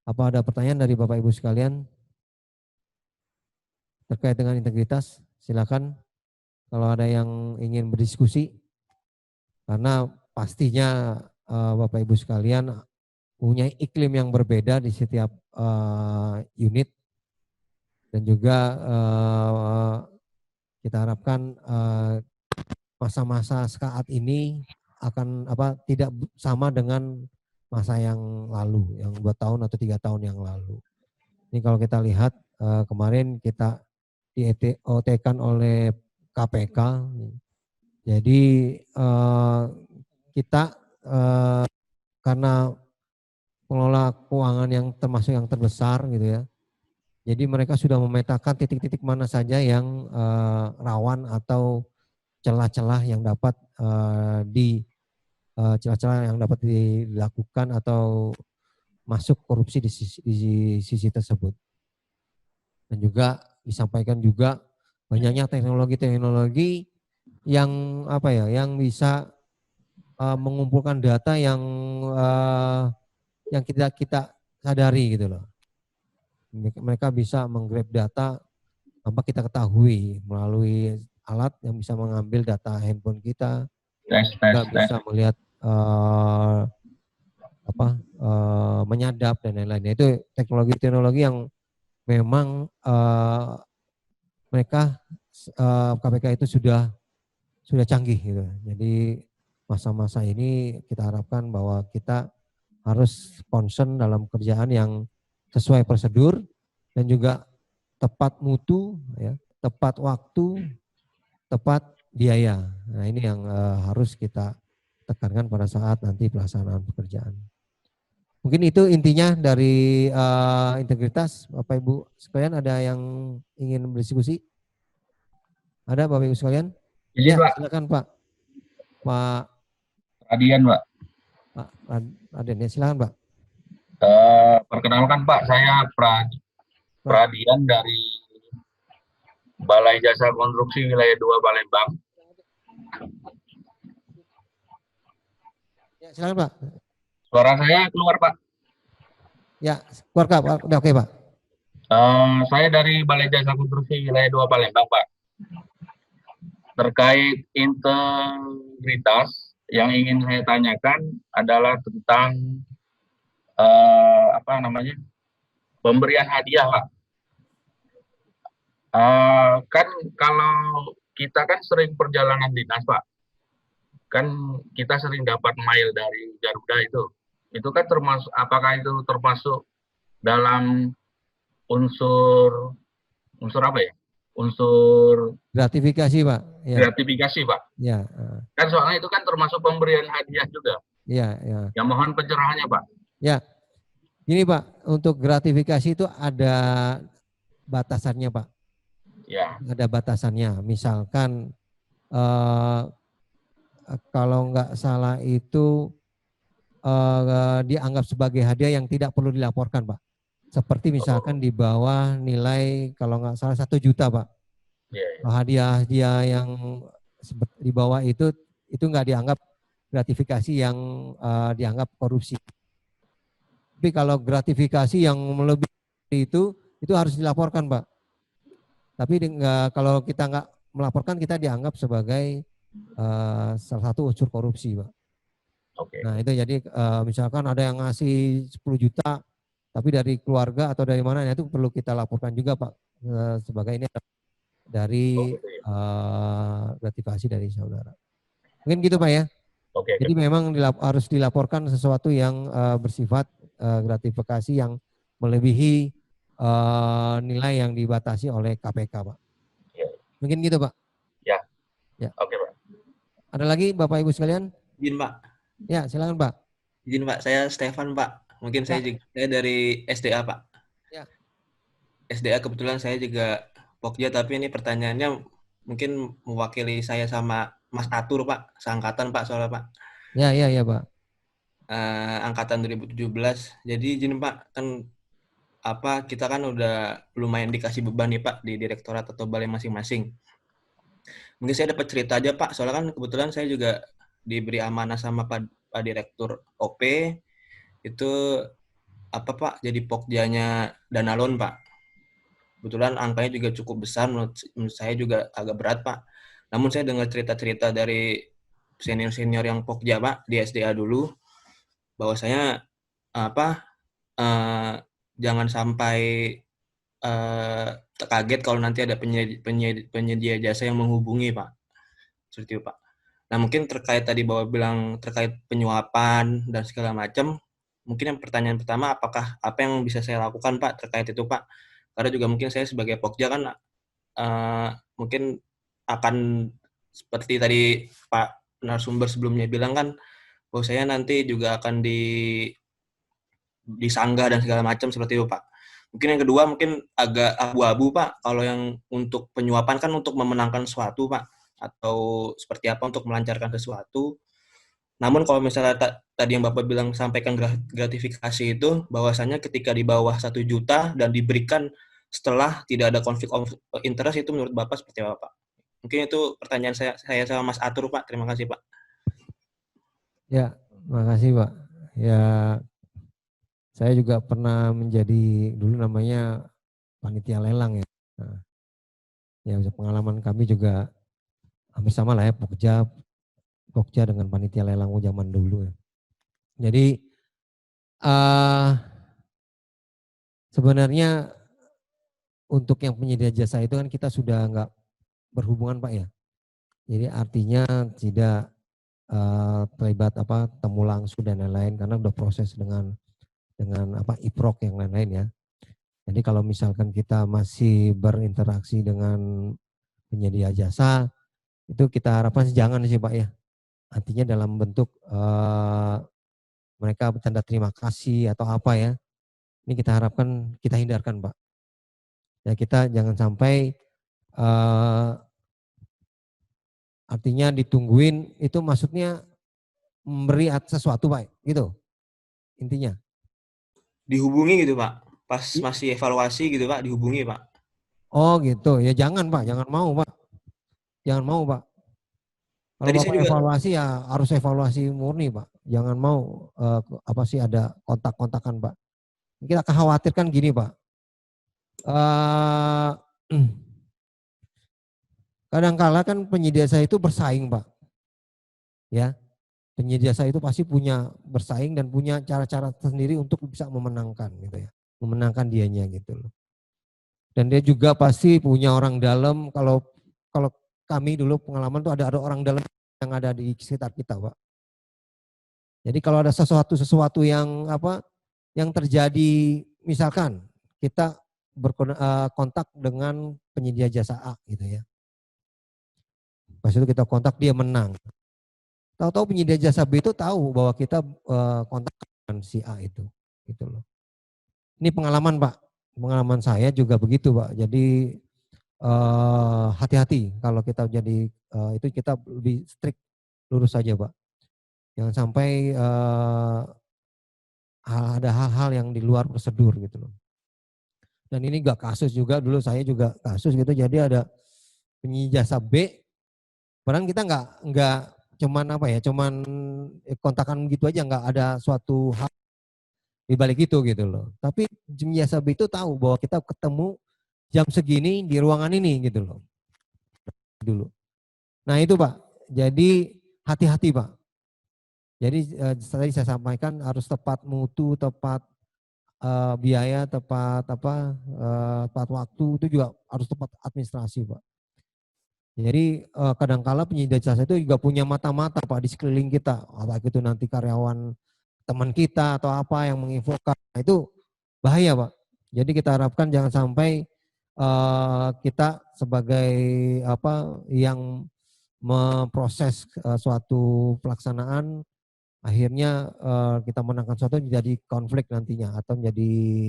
Apa ada pertanyaan dari Bapak Ibu sekalian terkait dengan integritas? Silakan kalau ada yang ingin berdiskusi, karena pastinya Bapak Ibu sekalian punya iklim yang berbeda di setiap unit, dan juga kita harapkan masa-masa saat ini akan tidak sama dengan masa yang lalu, yang 2 tahun atau 3 tahun yang lalu. Ini kalau kita lihat kemarin kita di OT-kan oleh KPK, jadi kita karena pengelola keuangan yang termasuk yang terbesar gitu ya, jadi mereka sudah memetakan titik-titik mana saja yang rawan atau celah-celah yang dapat celah-celah yang dapat dilakukan atau masuk korupsi di sisi tersebut. Dan juga disampaikan juga banyaknya teknologi-teknologi yang yang bisa mengumpulkan data yang kita sadari gitu loh. Mereka bisa menggrab data tanpa kita ketahui melalui alat yang bisa mengambil data handphone kita, bisa melihat menyadap dan lain-lain. Itu teknologi-teknologi yang memang mereka KPK itu sudah canggih gitu. Jadi masa-masa ini kita harapkan bahwa kita harus concern dalam kerjaan yang sesuai prosedur dan juga tepat mutu, ya, tepat waktu, tepat biaya. Nah ini yang harus kita tekankan pada saat nanti pelaksanaan pekerjaan. Mungkin itu intinya dari integritas. Bapak Ibu sekalian, ada yang ingin berdiskusi? Ada Bapak Ibu sekalian? Izin, ya, Pak. Silakan Pak. Pak Radian, Pak. Pak Raden, ya silakan Pak. Perkenalkan Pak, saya Pradian dari Balai Jasa Konstruksi Wilayah 2 Palembang. Ya, silakan Pak. Suara saya keluar, Pak? Ya, keluar Pak. Udah oke, Pak. Saya dari Balai Jasa Konstruksi Wilayah 2 Palembang, Pak. Terkait integritas, yang ingin saya tanyakan adalah tentang pemberian hadiah, Pak. Kan kalau kita kan sering perjalanan dinas, Pak, kan kita sering dapat mail dari Garuda itu kan termasuk, apakah itu termasuk dalam unsur apa ya? Unsur gratifikasi, Pak. Ya. Gratifikasi, Pak. Ya. Kan soalnya itu kan termasuk pemberian hadiah juga. Ya, ya. Yang mohon pencerahannya, Pak. Ya. Gini, Pak, untuk gratifikasi itu ada batasannya, Pak. Ya. Ada batasannya. Misalkan kalau nggak salah itu dianggap sebagai hadiah yang tidak perlu dilaporkan, Pak. Seperti misalkan di bawah nilai kalau nggak salah 1 juta, Pak. Hadiah yang di bawah itu nggak dianggap gratifikasi yang dianggap korupsi. Tapi kalau gratifikasi yang melebihi itu harus dilaporkan, Pak. Tapi kalau kita nggak melaporkan, kita dianggap sebagai salah satu unsur korupsi, Pak. Oke. Nah itu jadi misalkan ada yang ngasih 10 juta, tapi dari keluarga atau dari mana, itu perlu kita laporkan juga Pak, sebagai ini dari gitu ya. gratifikasi dari saudara. Mungkin gitu Pak ya. Oke. Jadi memang harus dilaporkan sesuatu yang bersifat gratifikasi yang melebihi nilai yang dibatasi oleh KPK Pak. Ya. Mungkin gitu Pak. Ya. Ya. Oke Pak. Ada lagi Bapak Ibu sekalian? Izin Pak. Ya silakan Pak. Izin Pak, saya Stefan Pak. Mungkin Ya. saya dari SDA Pak. Ya. SDA kebetulan saya juga Pokja, tapi ini pertanyaannya mungkin mewakili saya sama Mas Atur Pak, seangkatan Pak soalnya Pak. Ya Pak. Angkatan 2017. Jadi izin Pak, kan kita kan udah lumayan dikasih beban nih Pak di direktorat atau balai masing-masing. Mungkin saya dapat cerita aja Pak, soalnya kan kebetulan saya juga diberi amanah sama Pak Direktur OP, itu Pak, jadi Pokjanya Danalon Pak. Kebetulan angkanya juga cukup besar, menurut saya juga agak berat Pak. Namun saya dengar cerita-cerita dari senior-senior yang Pokja Pak di SDA dulu, bahwasanya jangan sampai kaget kalau nanti ada penyedia jasa yang menghubungi Pak. Seperti itu Pak. Nah mungkin terkait tadi bahwa bilang terkait penyuapan dan segala macam, mungkin yang pertanyaan pertama, apakah apa yang bisa saya lakukan Pak terkait itu Pak? Karena juga mungkin saya sebagai Pokja kan mungkin akan seperti tadi Pak narasumber sebelumnya bilang kan, bahwa saya nanti juga akan disanggah dan segala macam seperti itu Pak. Mungkin yang kedua mungkin agak abu-abu Pak, kalau yang untuk penyuapan kan untuk memenangkan sesuatu Pak, atau seperti apa untuk melancarkan sesuatu. Namun kalau misalnya tadi yang Bapak bilang sampaikan gratifikasi itu, bahwasanya ketika di bawah 1 juta dan diberikan setelah tidak ada konflik of interest, itu menurut Bapak seperti apa Pak? Mungkin itu pertanyaan saya sama Mas Atur Pak. Terima kasih Pak. Ya, makasih Pak. Ya, saya juga pernah menjadi dulu namanya panitia lelang ya. Nah, ya pengalaman kami juga hampir sama lah ya, Pokja dengan panitia lelang zaman dulu ya. Jadi sebenarnya untuk yang penyedia jasa itu kan kita sudah nggak berhubungan Pak ya. Jadi artinya tidak terlibat temu langsung dan lain-lain, karena udah proses dengan IPROK yang lain-lain ya. Jadi kalau misalkan kita masih berinteraksi dengan penyedia jasa, itu kita harapkan jangan sih Pak ya. Artinya dalam bentuk mereka bertanda terima kasih atau apa ya. Ini kita harapkan, kita hindarkan Pak. Ya kita jangan sampai artinya ditungguin, itu maksudnya memberi sesuatu Pak, gitu intinya. Dihubungi gitu Pak, pas masih evaluasi gitu Pak, dihubungi Pak. Oh gitu, ya jangan Pak, jangan mau Pak. Jangan mau Pak. Kalau Tadi Bapak evaluasi ya harus evaluasi murni Pak. Jangan mau ada kontak-kontakan Pak. Kita khawatirkan gini Pak. Kadang-kala kan penyedia jasa itu bersaing Pak. Ya, penyedia jasa itu pasti punya bersaing dan punya cara-cara sendiri untuk bisa memenangkan gitu ya. Memenangkan dianya gitu loh. Dan dia juga pasti punya orang dalam. Kalau kami dulu pengalaman tuh ada orang dalam yang ada di sekitar kita Pak. Jadi kalau ada sesuatu yang yang terjadi, misalkan kita berkontak dengan penyedia jasa A gitu ya. Pas itu kita kontak, dia menang. Tahu-tahu penyedia jasa B itu tahu bahwa kita kontak dengan si A itu, gitu loh. Ini pengalaman Pak, pengalaman saya juga begitu Pak. Jadi hati-hati kalau kita jadi itu kita lebih strict, lurus saja Pak. Jangan sampai ada hal-hal yang di luar prosedur gitu loh. Dan ini gak kasus juga, dulu saya juga kasus gitu. Jadi ada penyedia jasa B, padahal kita nggak cuman cuman kontakan gitu aja, nggak ada suatu hal di balik itu gitu loh. Tapi penyedia jasa B itu tahu bahwa kita ketemu jam segini di ruangan ini gitu loh. Dulu. Nah itu Pak, jadi hati-hati Pak. Jadi tadi saya sampaikan harus tepat mutu, tepat biaya, tepat tepat waktu, itu juga harus tepat administrasi, Pak. Jadi kadangkala penyedia jasa itu juga punya mata-mata, Pak, di sekeliling kita. Apakah itu nanti karyawan teman kita atau apa yang menginfokan. Nah, itu bahaya, Pak. Jadi kita harapkan jangan sampai kita sebagai yang memproses suatu pelaksanaan, akhirnya kita menangkan suatu jadi konflik nantinya atau menjadi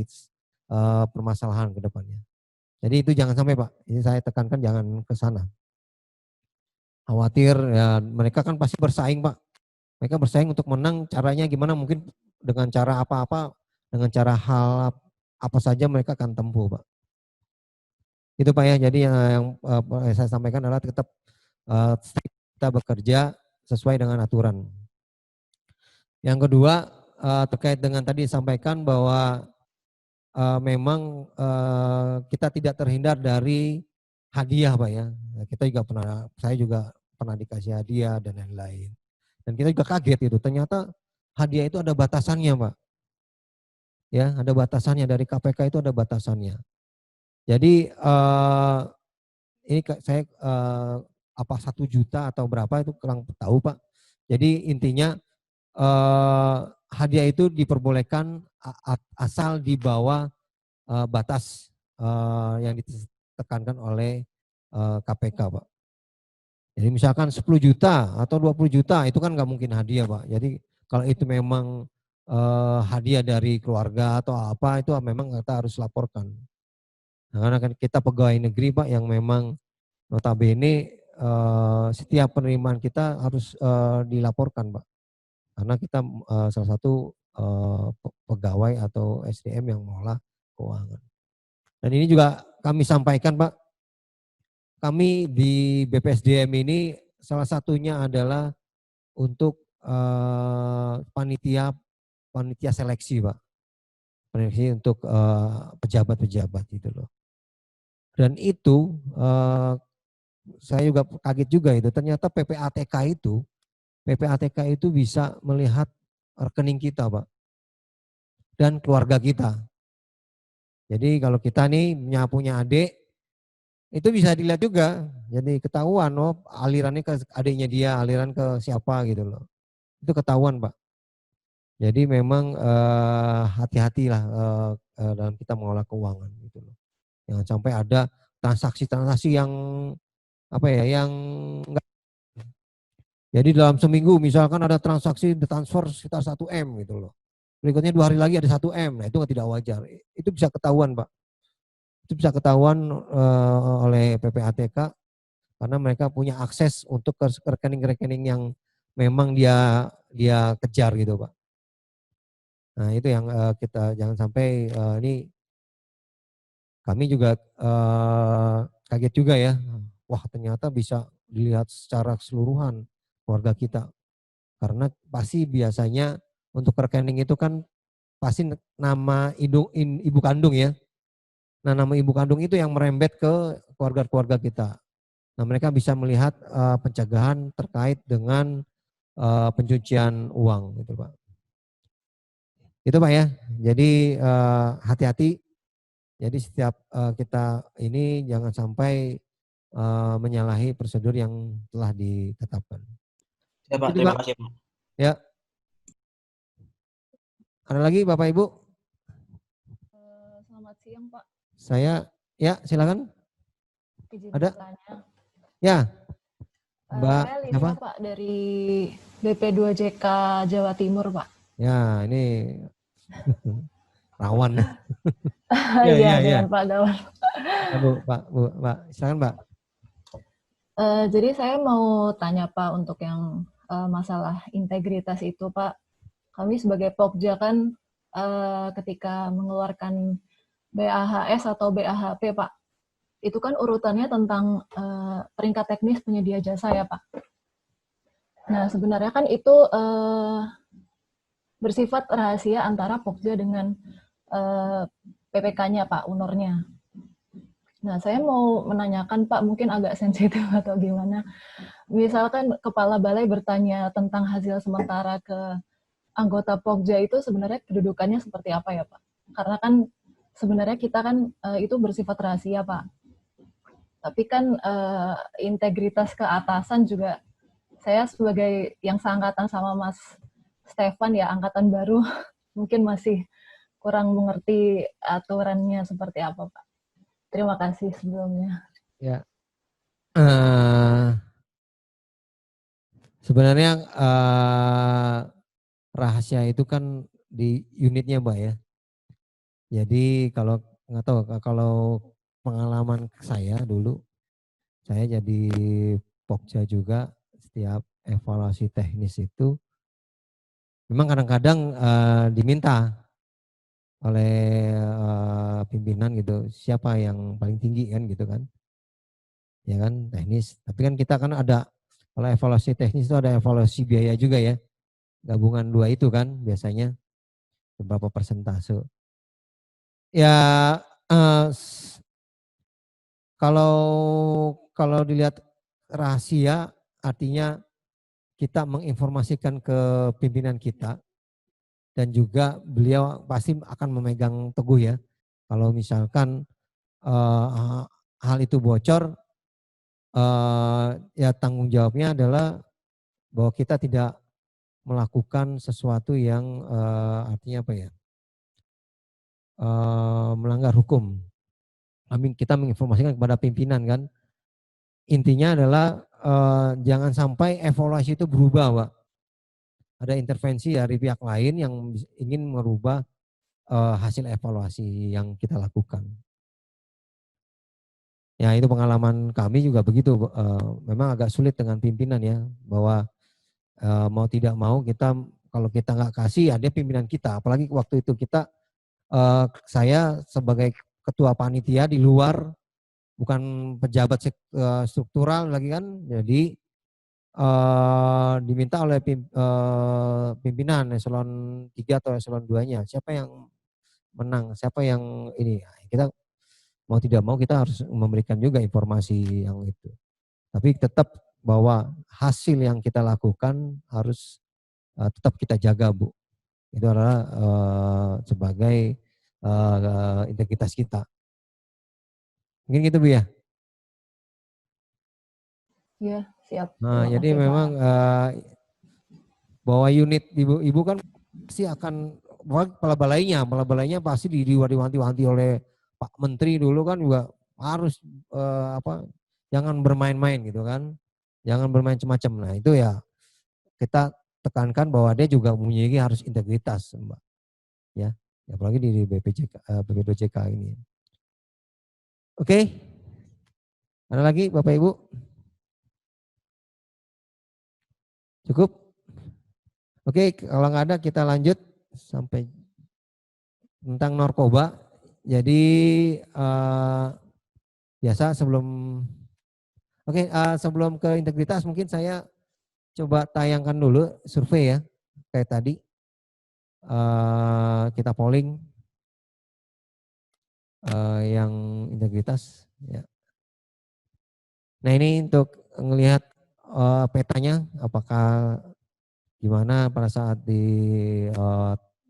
permasalahan ke depannya. Jadi itu jangan sampai, Pak. Ini saya tekankan jangan ke sana. Khawatir ya, mereka kan pasti bersaing, Pak. Mereka bersaing untuk menang, caranya gimana, mungkin dengan cara apa-apa, dengan cara hal apa saja mereka akan tempuh, Pak. Itu, Pak, ya. Jadi yang saya sampaikan adalah tetap kita bekerja sesuai dengan aturan. Yang kedua, terkait dengan tadi disampaikan bahwa memang kita tidak terhindar dari hadiah, Pak, ya. Kita juga saya juga pernah dikasih hadiah dan lain-lain. Dan kita juga kaget itu, ternyata hadiah itu ada batasannya, Pak. Ya, ada batasannya, dari KPK itu ada batasannya. Jadi ini saya apa 1 juta atau berapa itu kurang tahu, Pak. Jadi intinya hadiah itu diperbolehkan asal di bawah batas yang ditekankan oleh KPK, Pak. Jadi misalkan 10 juta atau 20 juta itu kan nggak mungkin hadiah, Pak. Jadi kalau itu memang hadiah dari keluarga atau apa, itu memang kita harus laporkan. Nah, karena kan kita pegawai negeri, Pak, yang memang notabene setiap penerimaan kita harus dilaporkan, Pak. Karena kita salah satu pegawai atau SDM yang mengolah keuangan. Dan ini juga kami sampaikan, Pak, kami di BPSDM ini salah satunya adalah untuk panitia seleksi, Pak. Seleksi untuk pejabat-pejabat itu loh. Dan itu saya juga kaget juga itu, ternyata PPATK itu bisa melihat rekening kita, Pak, dan keluarga kita. Jadi kalau kita nih punya adik, itu bisa dilihat juga, jadi ketahuan, oh alirannya ke adiknya dia, aliran ke siapa gitu loh. Itu ketahuan, Pak. Jadi memang hati-hatilah dalam kita mengolah keuangan gitu loh. Jangan sampai ada transaksi-transaksi yang yang enggak. Jadi dalam seminggu misalkan ada transaksi transfer sekitar 1M gitu loh. Berikutnya 2 hari lagi ada 1M, nah itu tidak wajar. Itu bisa ketahuan, Pak. Itu bisa ketahuan oleh PPATK karena mereka punya akses untuk ke rekening-rekening yang memang dia kejar gitu, Pak. Nah itu yang kita jangan sampai ini kami juga kaget juga ya, wah ternyata bisa dilihat secara keseluruhan keluarga kita. Karena pasti biasanya untuk rekening itu kan pasti nama ibu kandung ya. Nah nama ibu kandung itu yang merembet ke keluarga-keluarga kita. Nah mereka bisa melihat pencegahan terkait dengan pencucian uang gitu, Pak. Itu, Pak, ya. Jadi hati-hati. Jadi setiap kita ini jangan sampai menyalahi prosedur yang telah ditetapkan. Ya, Pak, terima kasih, Pak. Ya. Ada lagi Bapak Ibu? Selamat siang, Pak. Saya, ya silakan. Izin Ada? bertanya. Ya. Mbak, saya siapa? Lisa, Pak, dari BP2JK Jawa Timur, Pak. Ya, ini rawan. Iya, dengan Pak Gawan. Ya, Mbak, silakan, Mbak. Jadi saya mau tanya, Pak, untuk yang masalah integritas itu, Pak. Kami sebagai Pokja kan ketika mengeluarkan BAHS atau BAHP, Pak, itu kan urutannya tentang peringkat teknis penyedia jasa ya, Pak. Nah sebenarnya kan itu bersifat rahasia antara Pokja dengan PPK-nya, Pak, UNOR-nya. Nah saya mau menanyakan, Pak, mungkin agak sensitif atau gimana. misalkan kepala balai bertanya tentang hasil sementara ke anggota Pokja itu sebenarnya kedudukannya seperti apa ya Pak? Karena kan sebenarnya kita kan itu bersifat rahasia Pak. Tapi kan integritas keatasan juga saya sebagai yang seangkatan sama Mas Stefan ya angkatan baru mungkin masih kurang mengerti aturannya seperti apa Pak. Terima kasih sebelumnya. Ya. Sebenarnya rahasia itu kan di unitnya Mbak ya. Jadi kalau nggak tahu kalau pengalaman saya dulu, saya jadi Pokja juga setiap evaluasi teknis itu memang kadang-kadang diminta oleh pimpinan gitu siapa yang paling tinggi kan gitu kan, ya kan teknis. Tapi kan kita kan ada kalau evaluasi teknis itu ada evaluasi biaya juga ya, gabungan dua itu kan biasanya beberapa persentase. Ya kalau kalau dilihat rahasia artinya kita menginformasikan ke pimpinan kita dan juga beliau pasti akan memegang teguh ya. Kalau misalkan hal itu bocor, ya tanggung jawabnya adalah bahwa kita tidak melakukan sesuatu yang artinya apa ya, melanggar hukum. Kita menginformasikan kepada pimpinan kan. Intinya adalah jangan sampai evaluasi itu berubah, Pak. Ada intervensi dari pihak lain yang ingin merubah hasil evaluasi yang kita lakukan. Ya itu pengalaman kami juga begitu. Memang agak sulit dengan pimpinan ya, bahwa mau tidak mau kita kalau kita nggak kasih ya dia pimpinan kita. Apalagi waktu itu kita saya sebagai ketua panitia di luar bukan pejabat struktural lagi kan, jadi diminta oleh pimpinan eselon 3 atau eselon 2-nya, siapa yang menang, siapa yang ini. Kita mau tidak mau kita harus memberikan juga informasi yang itu. Tapi tetap bahwa hasil yang kita lakukan harus tetap kita jaga, Bu. Itu adalah sebagai integritas kita. Mungkin gitu, Bu ya. Ya, siap. Nah, Terima jadi kasih, Pak. memang bahwa unit ibu kan pasti akan, kepala balainya pasti diwanti-wanti oleh Pak Menteri dulu kan juga harus jangan bermain-main gitu kan, jangan bermain macam-macam. Nah itu ya kita tekankan bahwa dia juga memiliki harus integritas, Mbak. Ya, apalagi di BPJK ini. Oke, ada lagi Bapak Ibu? Cukup? Oke, kalau nggak ada kita lanjut sampai tentang narkoba. Jadi biasa sebelum ke integritas mungkin saya coba tayangkan dulu survei ya kayak tadi. Kita polling yang integritas. Ya. Nah ini untuk ngelihat petanya apakah gimana pada saat di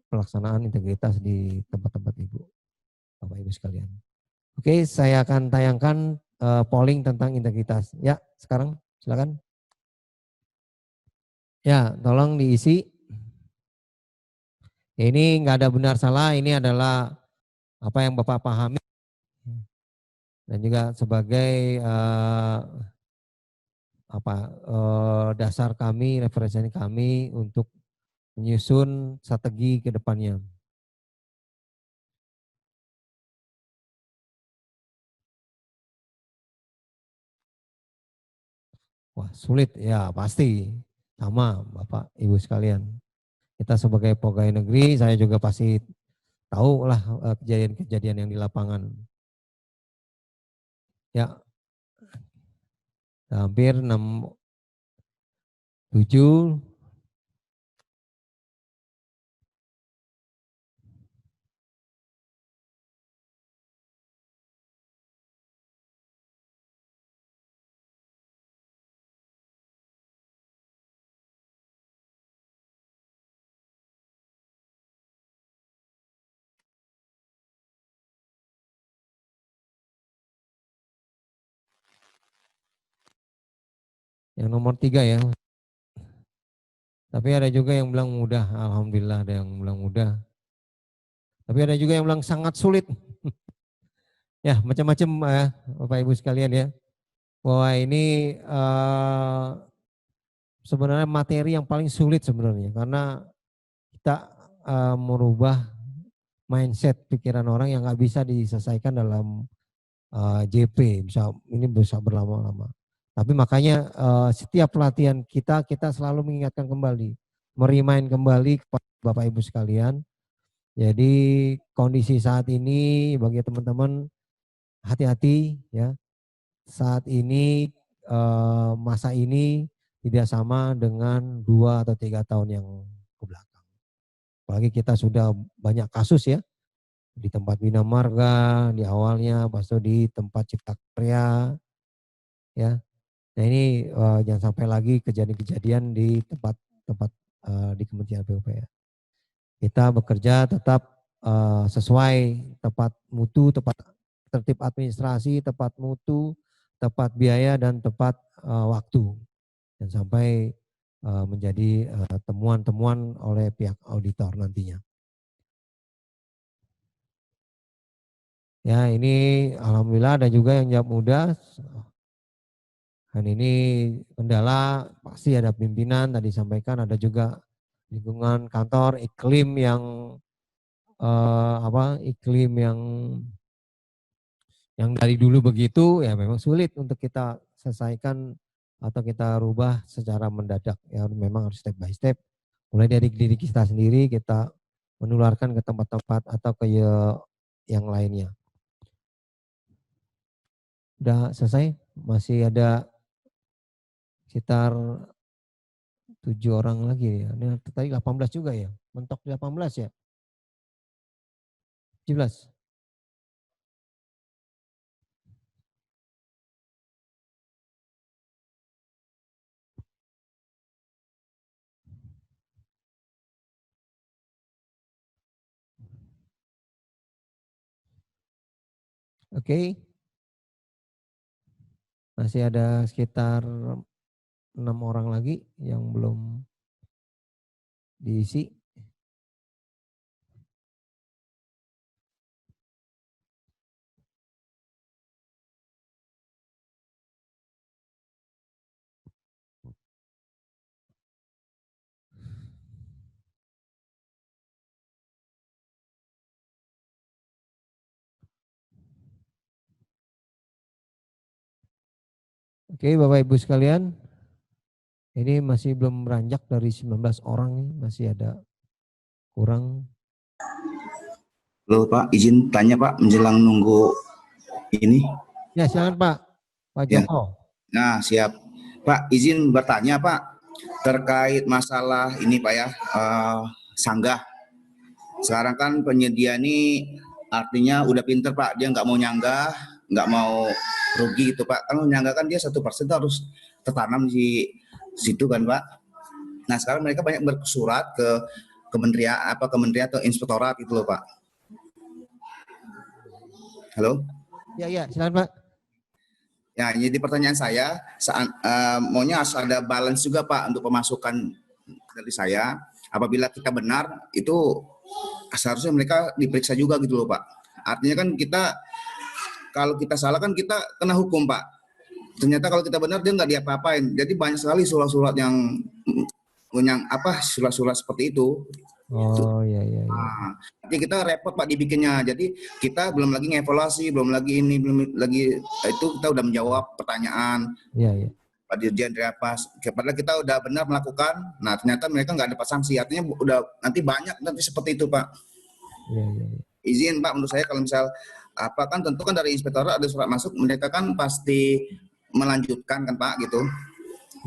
pelaksanaan integritas di tempat-tempat Ibu, Bapak Ibu sekalian. Oke, saya akan tayangkan polling tentang integritas. Ya, sekarang silakan. Ya, tolong diisi. Ini nggak ada benar salah, ini adalah apa yang Bapak pahami dan juga sebagai dasar kami, referensi kami untuk menyusun strategi ke depannya. Wah sulit ya pasti, sama Bapak Ibu sekalian. Kita sebagai pegawai negeri, saya juga pasti tahu lah kejadian-kejadian yang di lapangan. Ya, hampir 7 Yang nomor 3 ya. Tapi ada juga yang bilang mudah, alhamdulillah ada yang bilang mudah. Tapi ada juga yang bilang sangat sulit. Ya, macam-macam ya, Bapak Ibu sekalian ya. Bahwa ini sebenarnya materi yang paling sulit sebenarnya karena kita merubah mindset pikiran orang yang nggak bisa diselesaikan dalam JP, ini bisa berlama-lama. Tapi makanya setiap pelatihan kita selalu mengingatkan kembali, merimain kembali kepada Bapak Ibu sekalian. Jadi kondisi saat ini bagi teman-teman hati-hati ya. Saat ini masa ini tidak sama dengan 2 atau 3 tahun yang ke belakang. Apalagi kita sudah banyak kasus ya. Di tempat Bina Marga, di awalnya, pas itu di tempat Cipta Karya, ya. Nah ini jangan sampai lagi kejadian-kejadian di tempat-tempat di Kementerian PUPR. Kita bekerja tetap sesuai tepat mutu, tepat tertib administrasi, tepat mutu, tepat biaya dan tepat waktu. Dan sampai menjadi temuan-temuan oleh pihak auditor nantinya. Ya ini alhamdulillah ada juga yang jawab mudah. Dan ini kendala pasti ada pimpinan tadi sampaikan, ada juga lingkungan kantor, iklim yang iklim yang dari dulu begitu ya memang sulit untuk kita selesaikan atau kita rubah secara mendadak ya, memang harus step by step. Mulai dari diri kita sendiri kita menularkan ke tempat-tempat atau ke yang lainnya. Udah selesai? Masih ada sekitar 7 orang lagi ya. Ini tadi 18 juga ya. Mentok 18 ya. 17. Oke. Masih ada sekitar 6 orang lagi yang belum diisi. Oke, Bapak Ibu sekalian. Ini masih belum beranjak dari 19 orang nih, masih ada kurang. Halo Pak, izin tanya Pak menjelang nunggu ini. Ya silakan Pak, Pak Ya. Joko. Nah siap. Pak, izin bertanya Pak terkait masalah ini Pak ya, sanggah. Sekarang kan penyedia ini artinya udah pinter Pak, dia nggak mau nyanggah, nggak mau rugi itu Pak. Kalau nyanggah kan dia 1% harus tertanam di situ kan Pak. Nah sekarang mereka banyak bersurat ke kementerian atau inspektorat gitu loh Pak. Halo? Ya, silakan Pak. Ya, jadi pertanyaan saya, maunya harus ada balance juga Pak untuk pemasukan dari saya. Apabila kita benar, itu seharusnya mereka diperiksa juga gitu loh Pak. Artinya kan kita, kalau kita salah kan kita kena hukum Pak. Ternyata kalau kita benar dia nggak diapa-apain. Jadi banyak sekali surat-surat yang surat-surat seperti itu. Oh iya. Nah, jadi kita repot Pak dibikinnya. Jadi kita belum lagi ngevaluasi, belum lagi itu kita udah menjawab pertanyaan. Iya. Pak Dirjen apa? Padahal kita udah benar melakukan. Nah ternyata mereka nggak dapat sanksi. Artinya udah nanti banyak nanti seperti itu Pak. Iya. Izin Pak, menurut saya kalau misal kan tentu kan dari inspektorat ada surat masuk, mereka kan pasti melanjutkan kan Pak gitu.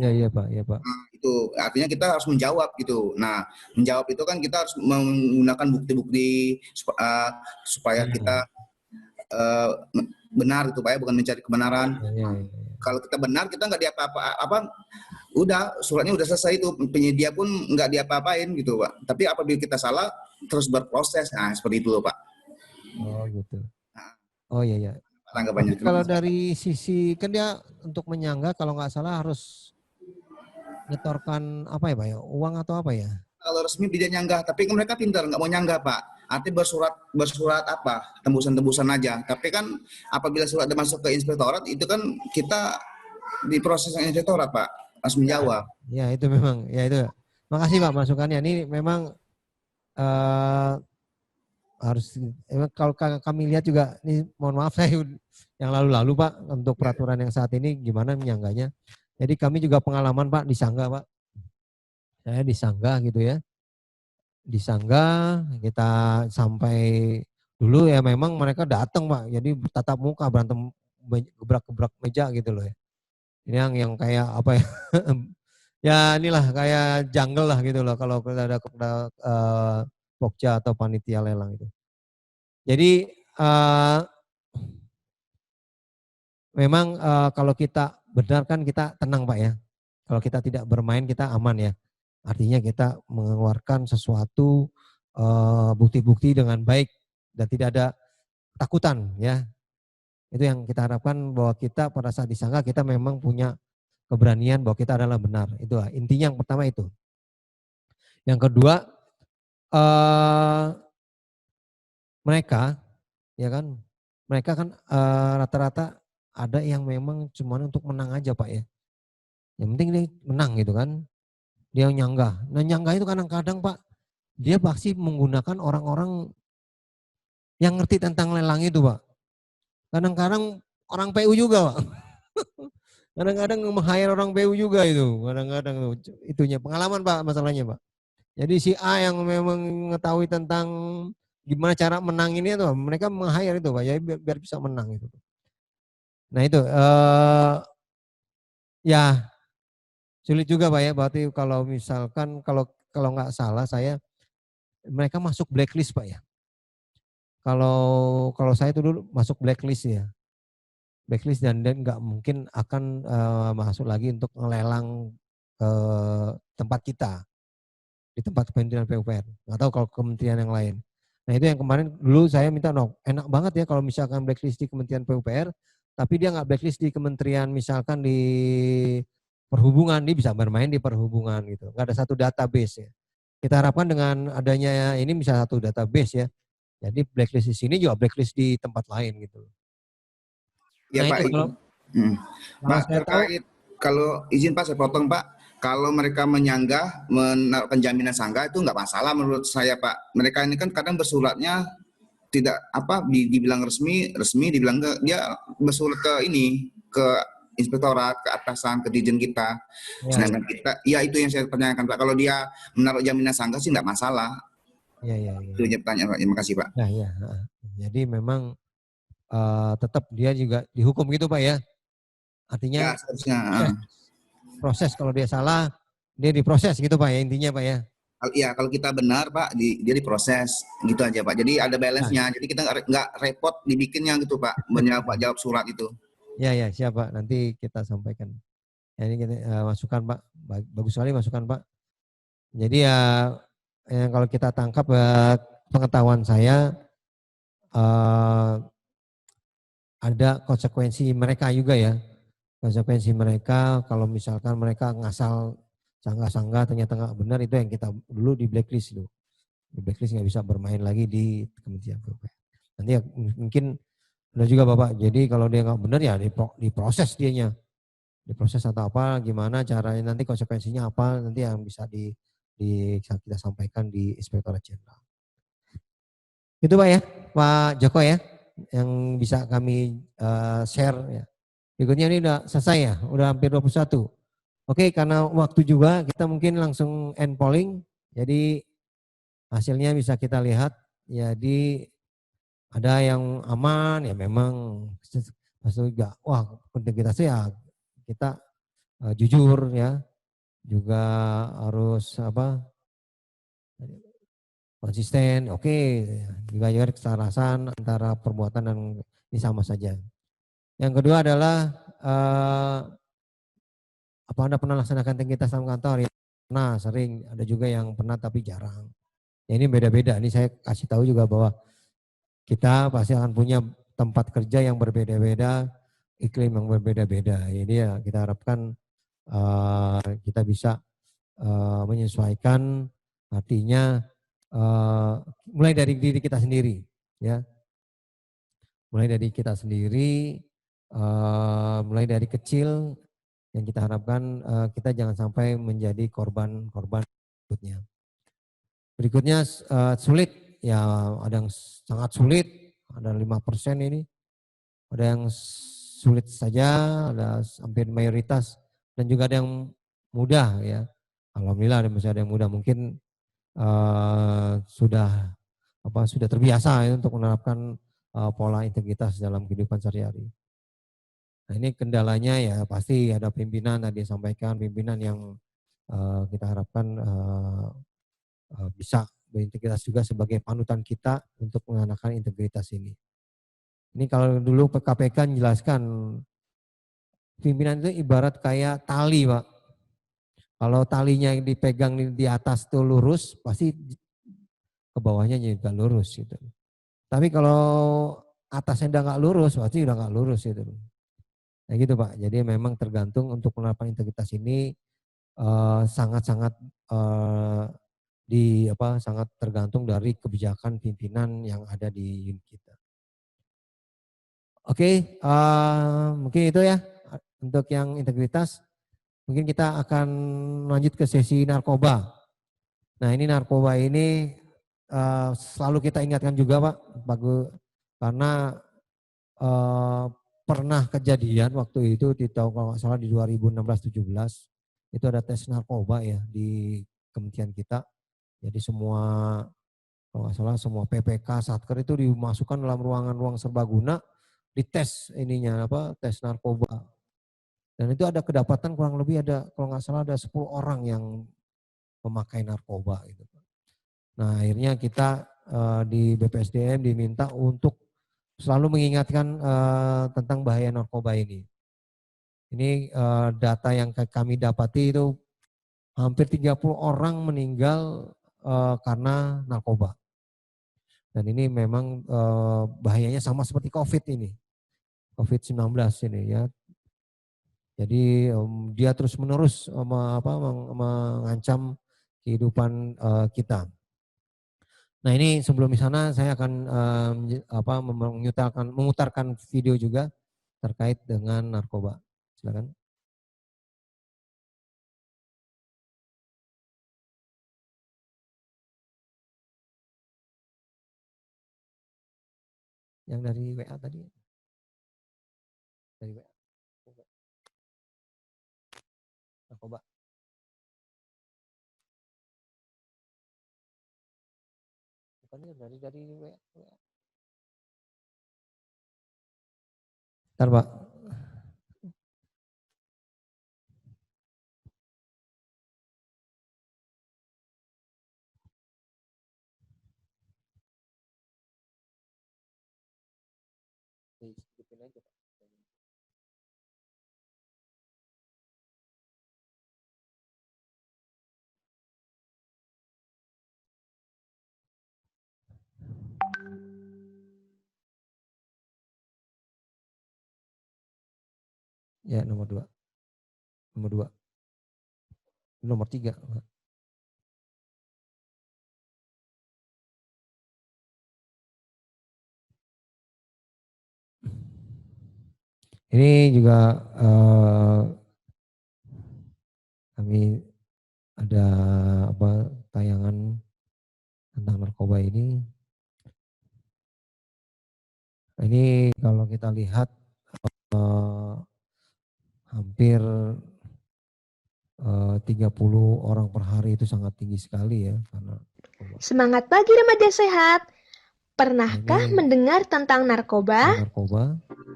Iya Pak. Nah, itu artinya kita harus menjawab gitu. Nah, menjawab itu kan kita harus menggunakan bukti-bukti supaya kita benar gitu Pak ya, bukan mencari kebenaran. Iya. Kalau kita benar kita nggak diapa-apa, udah suratnya udah selesai itu, penyedia pun nggak diapa-apain gitu Pak. Tapi apabila kita salah terus berproses, nah seperti itu loh Pak. Oh gitu. Oh iya. Tanggapannya. Tapi kalau dari sisi kan dia untuk menyanggah kalau nggak salah harus nyetorkan apa ya Pak ya, uang atau apa ya? Kalau resmi tidak nyanggah, tapi kan mereka pintar nggak mau nyanggah Pak. Artinya bersurat apa, tembusan-tembusan aja. Tapi kan apabila surat udah masuk ke inspektorat itu kan kita diproses yang inspektorat Pak, harus menjawab. Ya itu memang, ya itu. Makasih Pak masukannya. Ini memang harus, kalau kami lihat juga, ini mohon maaf saya yang lalu-lalu Pak, untuk peraturan yang saat ini gimana menyanggahnya. Jadi kami juga pengalaman Pak disanggah Pak. Saya disanggah gitu ya. Disanggah, kita sampai dulu ya memang mereka datang Pak. Jadi tatap muka berantem gebrak-gebrak meja gitu loh ya. Ini yang kayak apa ya? Ya inilah kayak jungle lah gitu loh kalau ada Pokja atau panitia lelang itu. Jadi memang kalau kita benar kan kita tenang Pak ya. Kalau kita tidak bermain kita aman ya. Artinya kita mengeluarkan sesuatu bukti-bukti dengan baik dan tidak ada ketakutan ya. Itu yang kita harapkan, bahwa kita pada saat disanggah kita memang punya keberanian bahwa kita adalah benar. Itu intinya yang pertama itu. Yang kedua, mereka ya kan, mereka kan rata-rata ada yang memang cuma untuk menang aja Pak ya. Yang penting dia menang gitu kan. Dia nyanggah. Nah nyanggah itu kadang-kadang Pak, dia pasti menggunakan orang-orang yang ngerti tentang lelang itu Pak. Kadang-kadang orang PU juga Pak. Kadang-kadang meng-hire orang PU juga itu. Kadang-kadang itunya pengalaman Pak masalahnya Pak. Jadi si A yang memang mengetahui tentang gimana cara menanginnya tuh, mereka meng-hire itu Pak, ya biar bisa menang itu. Nah itu ya sulit juga Pak ya, berarti kalau misalkan kalau nggak salah saya, mereka masuk blacklist Pak ya. Kalau saya itu dulu masuk blacklist ya. Blacklist dan nggak mungkin akan masuk lagi untuk ngelelang ke tempat kita, di tempat Kementerian PUPR. Nggak tahu kalau kementerian yang lain. Nah itu yang kemarin dulu saya minta, enak banget ya kalau misalkan blacklist di Kementerian PUPR, tapi dia nggak blacklist di kementerian misalkan di perhubungan, dia bisa bermain di perhubungan gitu. Nggak ada satu database ya. Kita harapkan dengan adanya ini bisa satu database ya. Jadi blacklist di sini juga blacklist di tempat lain gitu. Ya Nah Pak, itu kalau Pak saya tahu, terkait, kalau izin Pak saya potong Pak, kalau mereka menyanggah menaruhkan jaminan sanggah itu nggak masalah menurut saya Pak. Mereka ini kan kadang bersuratnya tidak dibilang resmi, dibilang enggak, dia bersurat ke inspektorat, ke atasan, ke dirjen kita. Sedangkan kita, ya itu yang saya tanyakan Pak. Kalau dia menaruh jaminan sanggah sih nggak masalah. ya. Itu aja pertanyaan Pak. Terima kasih Pak. Nah ya, jadi memang tetap dia juga dihukum gitu Pak ya. Artinya Ya seharusnya. proses kalau dia salah, dia diproses gitu Pak ya intinya Pak ya. Ya kalau kita benar Pak, dia diproses gitu aja Pak. Jadi ada balance-nya. Jadi kita nggak repot dibikinnya gitu Pak, jawab surat itu. Ya siapa nanti kita sampaikan. Ya, ini kita masukan Pak, bagus sekali masukan Pak. Jadi ya yang kalau kita tangkap pengetahuan saya ada konsekuensi mereka juga ya. Konsekuensi mereka kalau misalkan mereka ngasal sanggah-sanggah ternyata nggak benar, itu yang kita dulu di blacklist loh. Di blacklist nggak bisa bermain lagi di Kementerian PUPR. Nanti ya, mungkin benar juga Bapak. Jadi kalau dia nggak benar ya diproses dianya. Diproses atau apa, gimana caranya, nanti konsekuensinya apa, nanti yang bisa kita sampaikan di Inspektorat Jenderal. Itu Pak ya, Pak Joko ya, yang bisa kami share ya. Berikutnya ini udah selesai ya, udah hampir 21. Oke, karena waktu juga kita mungkin langsung end polling, jadi hasilnya bisa kita lihat. Jadi ada yang aman ya memang, juga wah integritasnya ya kita jujur ya, juga harus konsisten, oke. Juga kesalahan antara perbuatan dan ini sama saja. Yang kedua adalah apa Anda pernah laksanakan integritas dalam kantor? Ya, nah sering, ada juga yang pernah tapi jarang. Ya, ini beda-beda. Ini saya kasih tahu juga bahwa kita pasti akan punya tempat kerja yang berbeda-beda, iklim yang berbeda-beda. Jadi ya kita harapkan kita bisa menyesuaikan, artinya mulai dari diri kita sendiri, ya. Mulai dari kita sendiri, mulai dari kecil, yang kita harapkan kita jangan sampai menjadi korban-korban berikutnya. Berikutnya sulit, ya ada yang sangat sulit, ada 5% ini, ada yang sulit saja, ada hampir mayoritas, dan juga ada yang mudah ya. Alhamdulillah masih ada yang mudah, mungkin sudah terbiasa ya, untuk menerapkan pola integritas dalam kehidupan sehari-hari. Nah ini kendalanya ya pasti ada pimpinan, tadi disampaikan pimpinan yang kita harapkan bisa berintegritas juga sebagai panutan kita untuk menggunakan integritas ini. Ini kalau dulu KPK menjelaskan pimpinan itu ibarat kayak tali, Pak. Kalau talinya yang dipegang di atas itu lurus, pasti ke bawahnya juga lurus gitu. Tapi kalau atasnya udah nggak lurus, pasti udah nggak lurus gitu. Nah gitu Pak. Jadi memang tergantung untuk penerapan integritas ini sangat-sangat sangat tergantung dari kebijakan pimpinan yang ada di unit kita. Oke, mungkin itu ya untuk yang integritas. Mungkin kita akan lanjut ke sesi narkoba. Nah ini narkoba ini selalu kita ingatkan juga Pak, karena pernah kejadian waktu itu di tahun kalau nggak salah di 2016-17 itu ada tes narkoba ya di kementerian kita. Jadi semua kalau nggak salah semua PPK Satker itu dimasukkan dalam ruang serbaguna, dites ininya tes narkoba. Dan itu ada kedapatan kurang lebih ada kalau nggak salah ada 10 orang yang memakai narkoba gitu. Nah akhirnya kita di BPSDM diminta untuk selalu mengingatkan tentang bahaya narkoba ini. Ini data yang kami dapati itu hampir 30 orang meninggal karena narkoba. Dan ini memang bahayanya sama seperti COVID ini. COVID-19 ini ya. Jadi dia terus menerus mengancam kehidupan kita. Nah ini sebelum di sana saya akan memutarkan video juga terkait dengan narkoba. Silakan. Yang dari WA tadi. Dari WA. Narkoba. Bukannya dari WA. Bentar Pak. Hidupin aja Pak. Ya nomor 2. Nomor 2. Nomor 3. Ini juga kami ada tayangan tentang narkoba ini. Ini kalau kita lihat hampir 30 orang per hari itu sangat tinggi sekali ya. Karena Semangat pagi remaja sehat. Pernahkah mendengar tentang narkoba?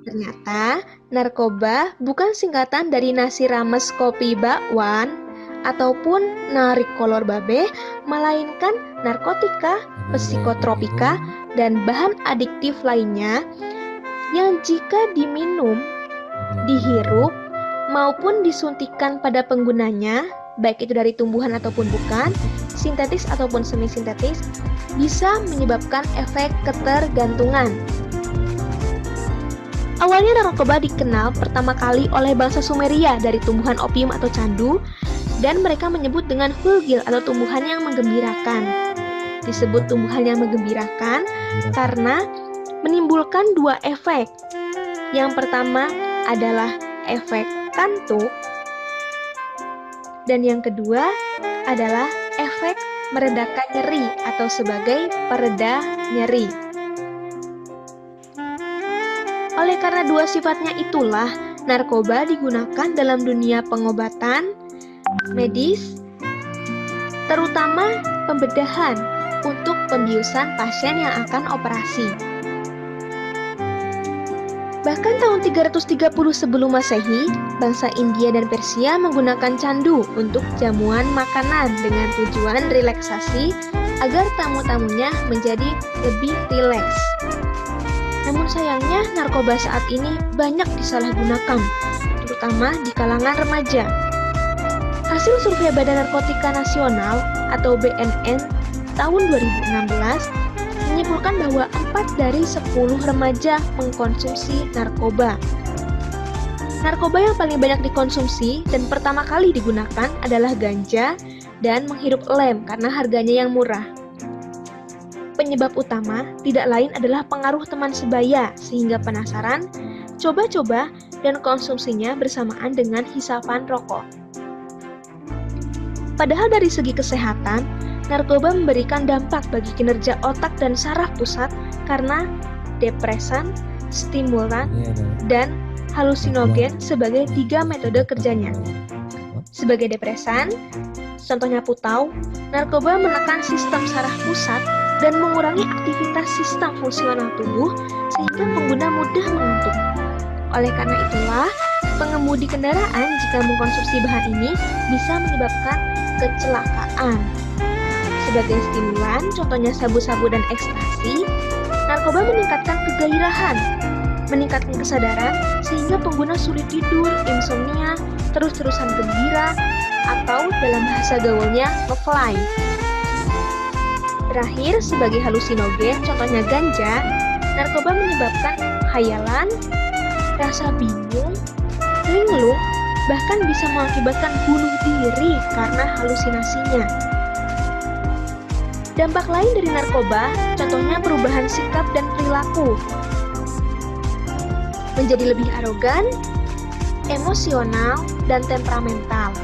Ternyata narkoba bukan singkatan dari nasi rames kopi bakwan ataupun narik kolor babe, melainkan narkotika, psikotropika, dan bahan adiktif lainnya yang jika diminum, dihirup, maupun disuntikan pada penggunanya, baik itu dari tumbuhan ataupun bukan, sintetis ataupun semi-sintetis, bisa menyebabkan efek ketergantungan. Awalnya narkoba dikenal pertama kali oleh bangsa Sumeria dari tumbuhan opium atau candu, dan mereka menyebut dengan hulgil atau tumbuhan yang menggembirakan. Disebut tumbuhan yang menggembirakan karena menimbulkan dua efek. Yang pertama adalah efek kantuk, dan yang kedua adalah efek meredakan nyeri atau sebagai pereda nyeri. Oleh karena dua sifatnya itulah, narkoba digunakan dalam dunia pengobatan, medis, terutama pembedahan untuk pembiusan pasien yang akan operasi. Bahkan tahun 330 sebelum Masehi, bangsa India dan Persia menggunakan candu untuk jamuan makanan dengan tujuan relaksasi agar tamu-tamunya menjadi lebih rileks. Namun sayangnya narkoba saat ini banyak disalahgunakan, terutama di kalangan remaja. Hasil survei Badan Narkotika Nasional atau BNN tahun 2016 menyebutkan bahwa 4 dari 10 remaja mengkonsumsi narkoba. Narkoba yang paling banyak dikonsumsi dan pertama kali digunakan adalah ganja dan menghirup lem karena harganya yang murah. Penyebab utama tidak lain adalah pengaruh teman sebaya sehingga penasaran, coba-coba, dan konsumsinya bersamaan dengan hisapan rokok. Padahal dari segi kesehatan, narkoba memberikan dampak bagi kinerja otak dan saraf pusat karena depresan, stimulan, dan halusinogen sebagai 3 metode kerjanya. Sebagai depresan, contohnya putau, narkoba menekan sistem saraf pusat dan mengurangi aktivitas sistem fungsional tubuh sehingga pengguna mudah mengantuk. Oleh karena itulah, pengemudi kendaraan jika mengkonsumsi bahan ini bisa menyebabkan kecelakaan. Sebagai stimulan, contohnya sabu-sabu dan ekstasi, narkoba meningkatkan kegairahan, meningkatkan kesadaran sehingga pengguna sulit tidur, insomnia, terus-terusan gembira, atau dalam bahasa gaulnya nge-fly. Terakhir, sebagai halusinogen, contohnya ganja, narkoba menyebabkan khayalan, rasa bingung, linglung, bahkan bisa mengakibatkan bunuh diri karena halusinasinya. Dampak lain dari narkoba, contohnya perubahan sikap dan perilaku. Menjadi lebih arogan, emosional, dan temperamental.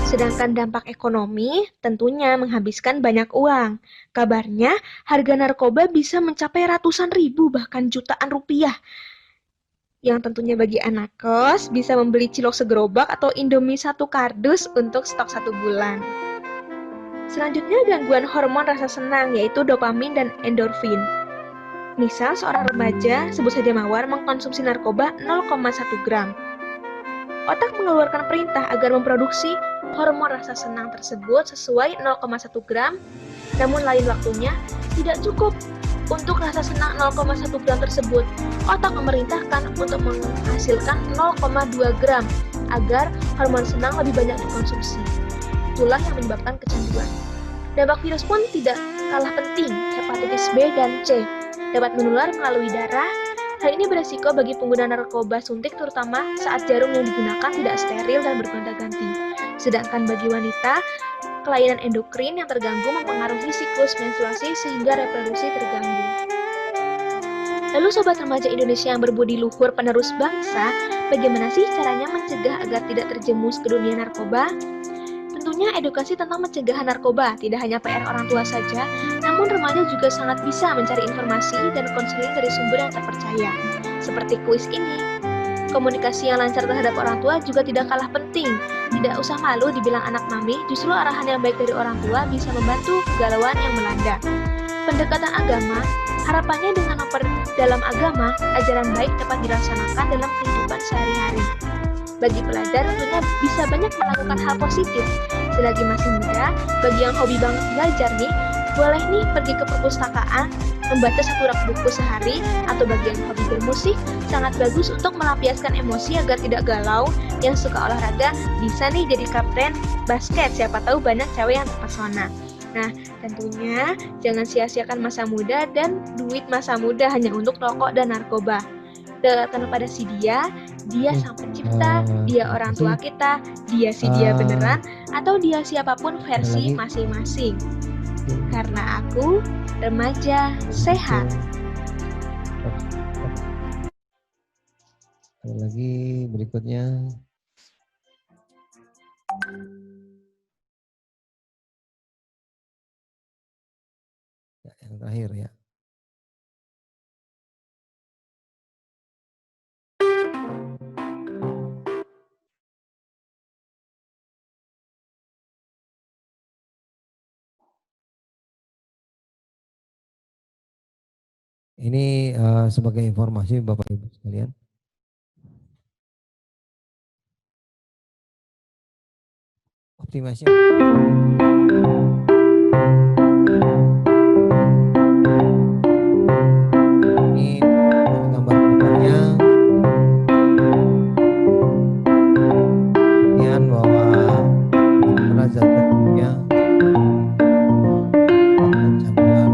Sedangkan dampak ekonomi tentunya menghabiskan banyak uang. Kabarnya, harga narkoba bisa mencapai ratusan ribu bahkan jutaan rupiah. Yang tentunya bagi anak kos bisa membeli cilok segerobak atau Indomie 1 kardus untuk stok 1 bulan. Selanjutnya gangguan hormon rasa senang yaitu dopamin dan endorfin. Misal seorang remaja, sebut saja Mawar, mengkonsumsi narkoba 0,1 gram. Otak mengeluarkan perintah agar memproduksi hormon rasa senang tersebut sesuai 0,1 gram, namun lain waktunya tidak cukup untuk rasa senang 0,1 gram tersebut. Otak memerintahkan untuk menghasilkan 0,2 gram agar hormon senang lebih banyak dikonsumsi. Itulah yang menyebabkan kecanduan. Dampak virus pun tidak kalah penting. Hepatitis B dan C dapat menular melalui darah. Hal ini beresiko bagi pengguna narkoba suntik terutama saat jarum yang digunakan tidak steril dan bergonta-ganti. Sedangkan bagi wanita, kelainan endokrin yang terganggu mempengaruhi siklus menstruasi sehingga reproduksi terganggu. Lalu sobat remaja Indonesia yang berbudi luhur penerus bangsa, bagaimana sih caranya mencegah agar tidak terjerumus ke dunia narkoba? Tentunya edukasi tentang pencegahan narkoba tidak hanya PR orang tua saja, namun remaja juga sangat bisa mencari informasi dan konseling dari sumber yang terpercaya. Seperti kuis ini. Komunikasi yang lancar terhadap orang tua juga tidak kalah penting. Tidak usah malu dibilang anak mami, justru arahan yang baik dari orang tua bisa membantu kegalauan yang melanda. Pendekatan agama, harapannya dengan memperdalam agama, ajaran baik dapat dilaksanakan dalam kehidupan sehari-hari. Bagi pelajar tentunya bisa banyak melakukan hal positif. Selagi masih muda, bagi yang hobi banget belajar nih, boleh nih pergi ke perpustakaan, membaca 1 rak buku sehari, atau bagi yang hobi bermusik, sangat bagus untuk melampiaskan emosi agar tidak galau. Yang suka olahraga, bisa nih jadi kapten basket, siapa tahu banyak cewek yang terpesona. Nah, tentunya jangan sia-siakan masa muda dan duit masa muda hanya untuk rokok dan narkoba. kedekatan pada si dia sang pencipta, dia orang tua kita, dia si dia beneran, atau dia siapapun versi masing-masing. Karena aku remaja sehat. Ada lagi berikutnya. Ya, yang terakhir ya. Ini sebagai informasi Bapak Ibu sekalian. Optimasi. Ini gambar-gambarnya. Kemudian bahwa zat-zatnya canduan.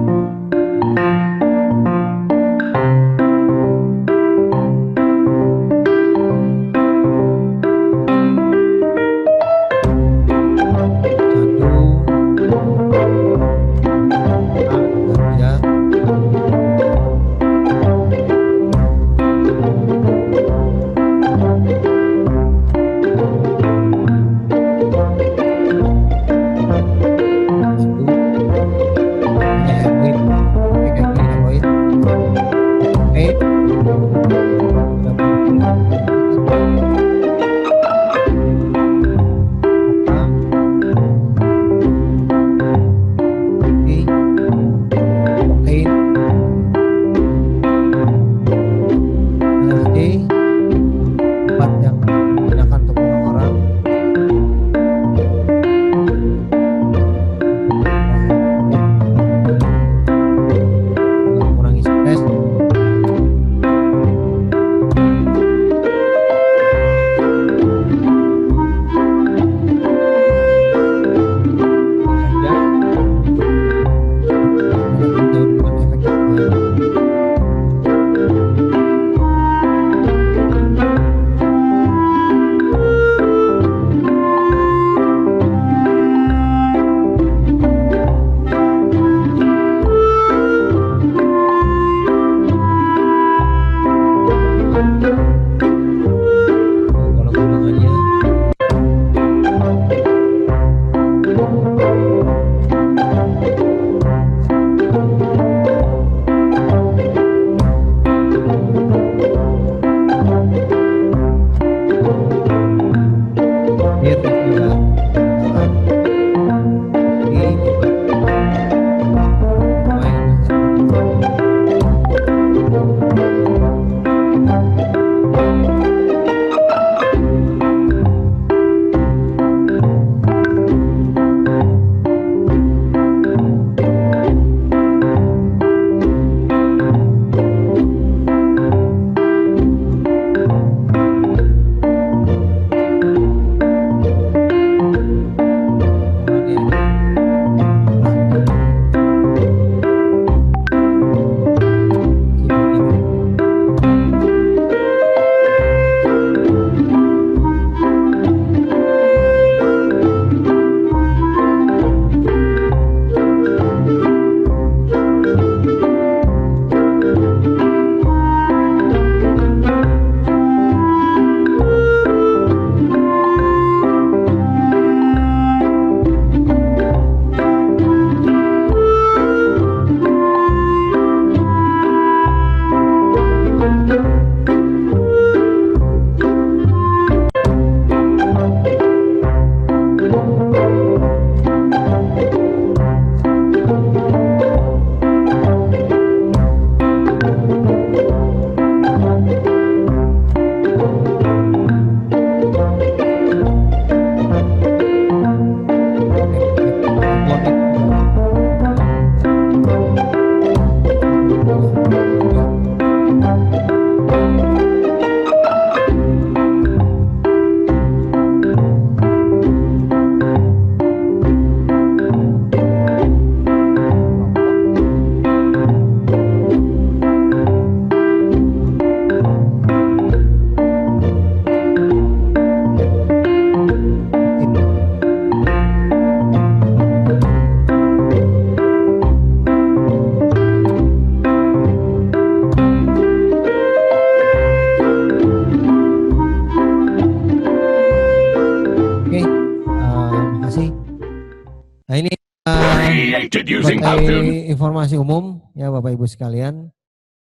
informasi umum ya Bapak Ibu sekalian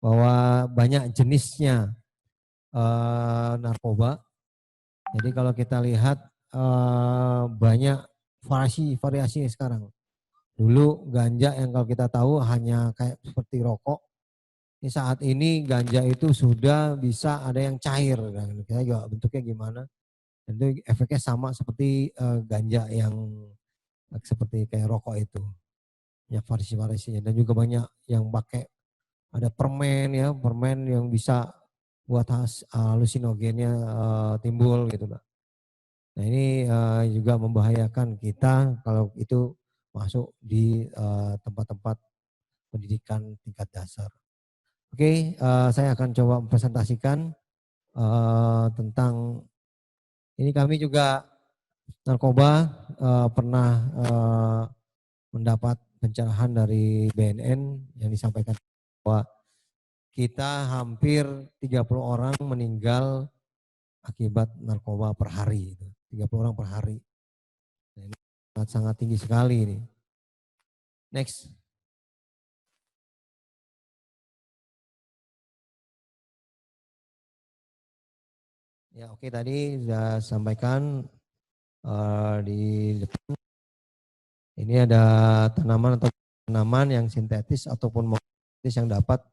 bahwa banyak jenisnya narkoba. Jadi kalau kita lihat banyak variasi sekarang. Dulu ganja yang kalau kita tahu hanya kayak seperti rokok. Ini saat ini ganja itu sudah bisa ada yang cair. Dan kita juga bentuknya gimana. Tentu efeknya sama seperti ganja yang seperti kayak rokok itu. Ya variasi-variasinya dan juga banyak yang pakai ada permen ya, permen yang bisa buat halusinogennya timbul gitu Pak. Nah ini juga membahayakan kita kalau itu masuk di tempat-tempat pendidikan tingkat dasar. Oke, saya akan coba mempresentasikan tentang ini kami juga narkoba pernah mendapat pencerahan dari BNN yang disampaikan bahwa kita hampir 30 orang meninggal akibat narkoba per hari. 30 orang per hari. Nah, ini sangat tinggi sekali ini. Next. Ya oke, tadi sudah sampaikan di depan. Ini ada tanaman yang sintetis ataupun sintetis yang dapat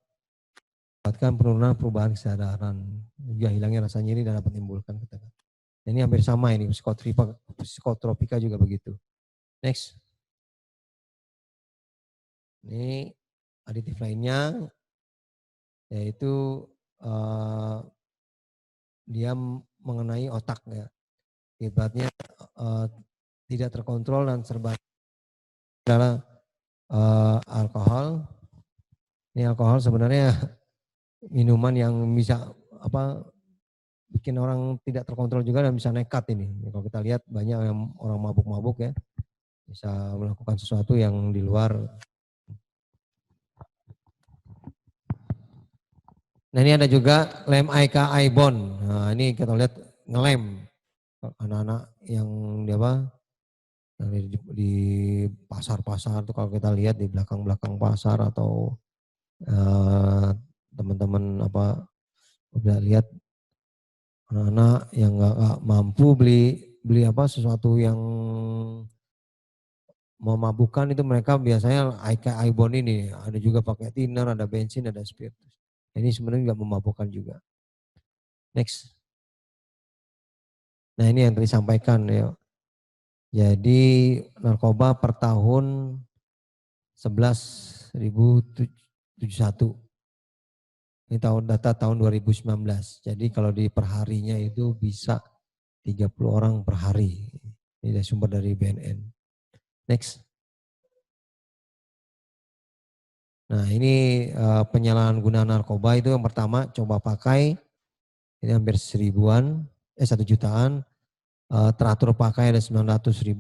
menyebabkan perubahan kesadaran, juga hilangnya rasa nyeri dan dapat menimbulkan ketegangan. Ini hampir sama ini, psikotropika juga begitu. Next. Ini aditif lainnya, yaitu dia mengenai otak ya. Akibatnya tidak terkontrol dan serba adalah alkohol. Ini alkohol sebenarnya minuman yang bisa bikin orang tidak terkontrol juga dan bisa nekat ini. Kalau kita lihat banyak yang orang mabuk-mabuk ya, bisa melakukan sesuatu yang di luar. Nah ini ada juga lem Ibon. Nah ini kita lihat ngelem anak-anak yang yang di pasar-pasar tuh kalau kita lihat di belakang-belakang pasar atau teman-teman udah lihat anak-anak yang nggak mampu beli sesuatu yang memabukkan itu mereka biasanya Ibon ini ada juga pakai thinner, ada bensin, ada spiritus. Ini sebenarnya nggak memabukkan juga. Next. Nah ini yang tadi disampaikan ya. Jadi narkoba per tahun 11.071. Ini data tahun 2019. Jadi kalau di perharinya itu bisa 30 orang per hari. Ini sumber dari BNN. Next. Nah ini penyalahgunaan narkoba itu yang pertama coba pakai. Ini hampir 1 jutaan. Teratur pakai ada 900.000.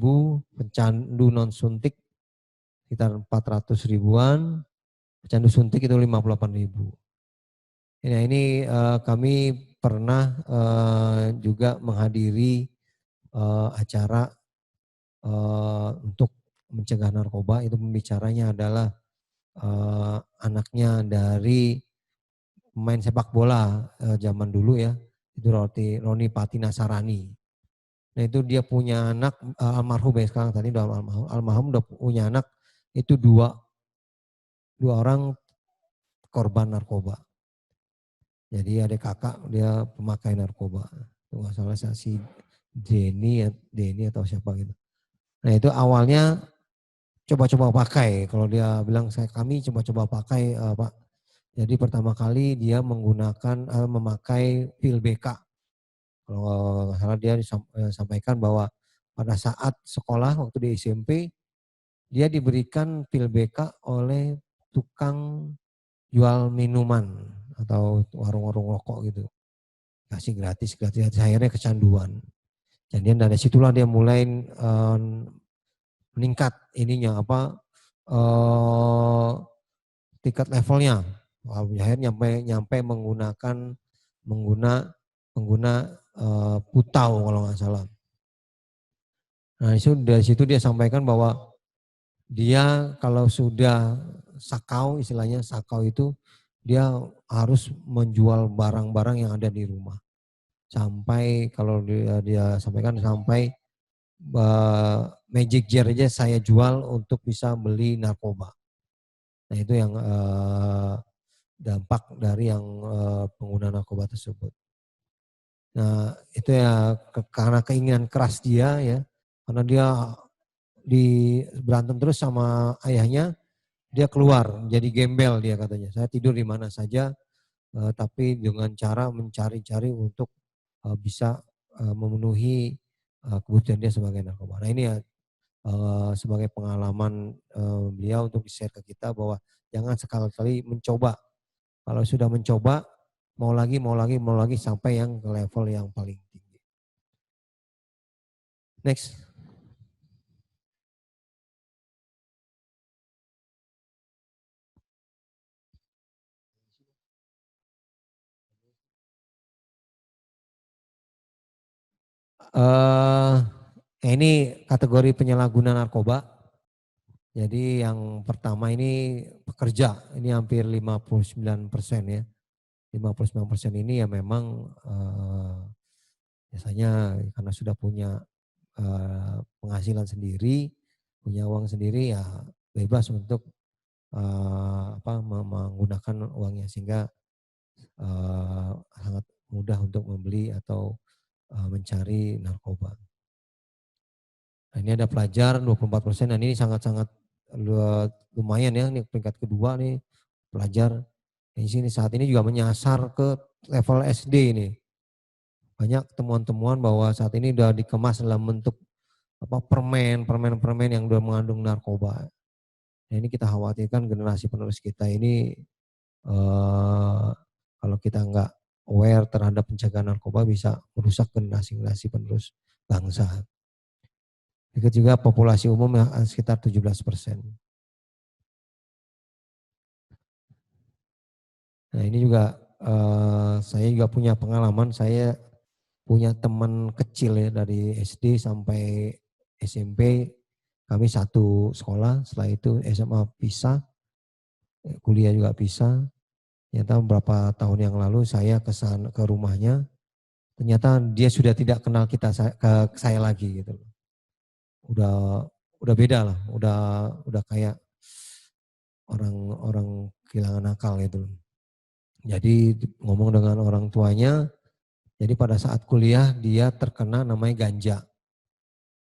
Pecandu non suntik sekitar 400.000-an. Pecandu suntik itu 58.000. Nah ini kami pernah juga menghadiri acara untuk mencegah narkoba. Itu pembicaranya adalah anaknya dari pemain sepak bola zaman dulu ya. Itu Roni Patinasarani. Nah itu dia punya anak almarhum ya sekarang tadi udah almarhum udah punya anak itu dua orang korban narkoba. Jadi ada kakak dia pemakai narkoba. Itu nggak salah si Denny atau siapa gitu. Nah itu awalnya coba-coba pakai. Kalau dia bilang kami coba-coba pakai Pak. Jadi pertama kali dia memakai pil BK. Kalau nggak salah dia sampaikan bahwa pada saat sekolah waktu di SMP dia diberikan pil BK oleh tukang jual minuman atau warung-warung rokok gitu. Kasih gratis. Akhirnya kecanduan. Jadi dari situlah dia mulai meningkat ininya tingkat levelnya. Akhirnya nyampe mengguna putau kalau nggak salah. Nah dari situ dia sampaikan bahwa dia kalau sudah sakau, istilahnya sakau itu dia harus menjual barang-barang yang ada di rumah. Sampai kalau dia sampaikan sampai magic jar aja saya jual untuk bisa beli narkoba. Nah itu yang dampak dari yang pengguna narkoba tersebut. Nah itu ya karena keinginan keras dia ya, karena dia berantem terus sama ayahnya, dia keluar jadi gembel dia katanya. Saya tidur di mana saja, tapi dengan cara mencari-cari untuk bisa memenuhi kebutuhan dia sebagai narkoba. Nah ini ya sebagai pengalaman beliau untuk di-share ke kita bahwa jangan sekali-kali mencoba. Kalau sudah mencoba, mau lagi sampai yang ke level yang paling tinggi. Next. Ini kategori penyalahguna narkoba. Jadi yang pertama ini pekerja, ini hampir 59% ya. 59% ini ya memang biasanya karena sudah punya penghasilan sendiri, punya uang sendiri ya bebas untuk menggunakan uangnya sehingga sangat mudah untuk membeli atau mencari narkoba. Nah, ini ada pelajar 24%, dan ini sangat-sangat lumayan ya, ini peringkat kedua nih pelajar. Di sini saat ini juga menyasar ke level SD ini. Banyak temuan-temuan bahwa saat ini sudah dikemas dalam bentuk permen yang sudah mengandung narkoba. Nah, ini kita khawatirkan generasi penerus kita ini kalau kita nggak aware terhadap pencegahan narkoba bisa merusak generasi penerus bangsa. Berikut juga populasi umum yang sekitar 17%. Nah ini juga saya juga punya pengalaman, saya punya teman kecil ya dari SD sampai SMP, kami satu sekolah, setelah itu SMA pisah, kuliah juga pisah. Ternyata beberapa tahun yang lalu saya ke rumahnya, ternyata dia sudah tidak kenal saya lagi gitu. Udah beda lah, udah kayak orang kehilangan akal gitu. Jadi ngomong dengan orang tuanya, jadi pada saat kuliah dia terkena namanya ganja.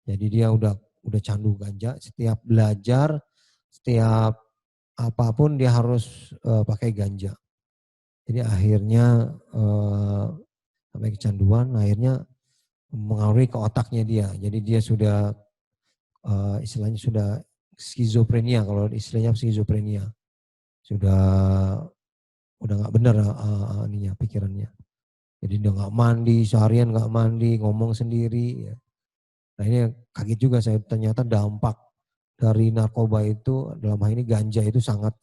Jadi dia udah candu ganja, setiap belajar, setiap apapun dia harus pakai ganja. Jadi akhirnya sampai kecanduan, akhirnya mengaruhi ke otaknya dia. Jadi dia sudah istilahnya sudah skizofrenia, kalau istilahnya skizofrenia. Udah nggak benar pikirannya. Jadi dia nggak mandi, seharian nggak mandi, ngomong sendiri. Ya. Nah ini kaget juga saya, ternyata dampak dari narkoba itu, dalam hal ini ganja itu sangat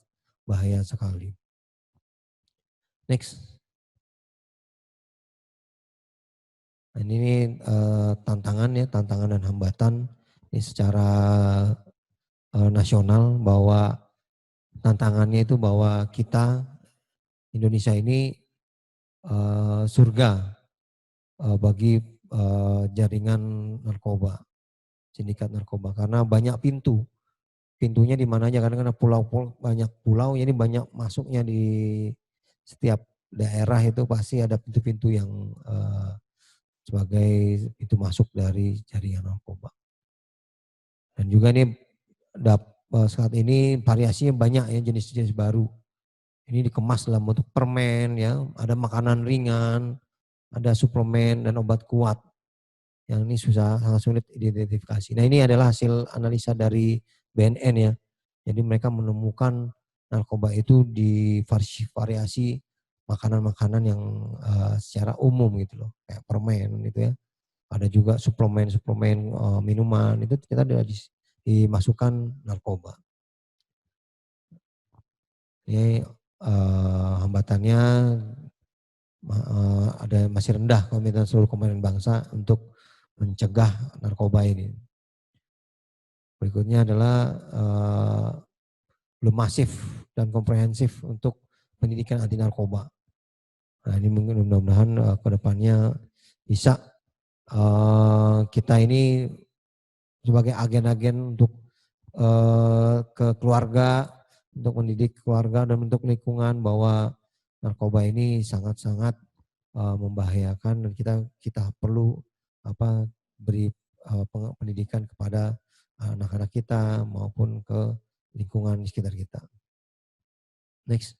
bahaya sekali. Next. Nah, ini tantangan dan hambatan ini secara nasional, bahwa tantangannya itu bahwa kita Indonesia ini surga bagi jaringan narkoba, sindikat narkoba, karena banyak pintunya di mana aja, karena banyak pulau, jadi banyak masuknya di setiap daerah itu pasti ada pintu-pintu yang sebagai pintu masuk dari jaringan narkoba. Dan juga ini saat ini variasinya banyak ya, jenis-jenis baru. Ini dikemas dalam bentuk permen ya, ada makanan ringan, ada suplemen dan obat kuat. Yang ini sangat sulit identifikasi. Nah ini adalah hasil analisa dari BNN ya. Jadi mereka menemukan narkoba itu di variasi makanan-makanan yang secara umum gitu loh, kayak permen gitu ya. Ada juga suplemen minuman, itu kita dimasukkan narkoba. Ini hambatannya masih rendah komitmen seluruh komponen bangsa untuk mencegah narkoba ini. Berikutnya adalah belum masif dan komprehensif untuk pendidikan anti narkoba. Nah ini mungkin mudah-mudahan ke depannya bisa kita ini sebagai agen-agen untuk ke keluarga, untuk mendidik keluarga dan untuk lingkungan bahwa narkoba ini sangat-sangat membahayakan dan kita perlu beri pendidikan kepada anak-anak kita maupun ke lingkungan di sekitar kita. Next.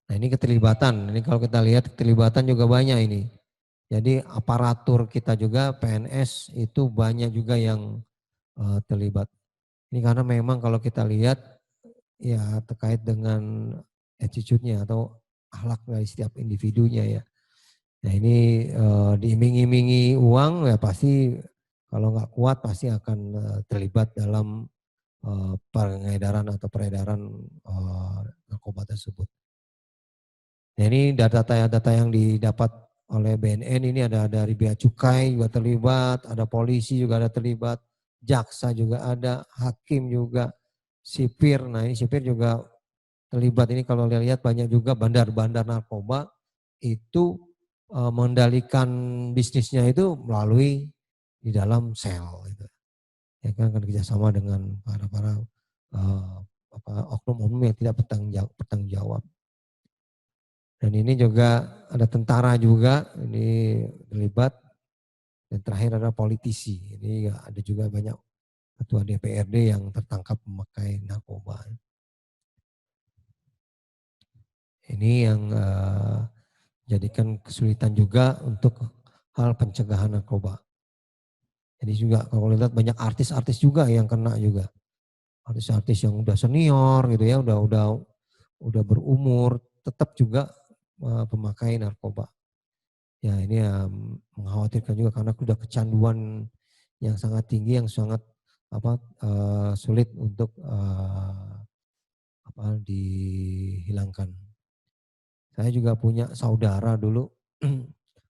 Nah ini keterlibatan, ini kalau kita lihat keterlibatan juga banyak ini. Jadi aparatur kita juga PNS itu banyak juga yang terlibat. Ini karena memang kalau kita lihat ya terkait dengan attitude-nya atau akhlak dari setiap individunya ya. Nah ini diiming-imingi uang ya pasti kalau nggak kuat pasti akan terlibat dalam pengedaran atau peredaran narkoba tersebut. Nah ini data-data yang didapat oleh BNN ini ada dari Bea Cukai juga terlibat, ada polisi juga ada terlibat, jaksa juga ada, hakim juga, sipir. Nah ini sipir juga terlibat. Ini kalau lihat banyak juga bandar-bandar narkoba itu mengendalikan bisnisnya itu melalui di dalam sel. Gitu. Ya kan kerjasama dengan para oknum-oknum yang tidak bertanggung jawab. Dan ini juga ada tentara juga, ini terlibat. Dan terakhir ada politisi. Ini ada juga banyak ketua DPRD yang tertangkap memakai narkoba. Ini yang jadikan kesulitan juga untuk hal pencegahan narkoba. Jadi juga kalau lihat banyak artis-artis juga yang kena juga. Artis-artis yang udah senior gitu ya, udah berumur, tetap juga pemakai narkoba. Ya ini mengkhawatirkan juga karena sudah kecanduan yang sangat tinggi, yang sangat sulit untuk dihilangkan. Saya juga punya saudara dulu,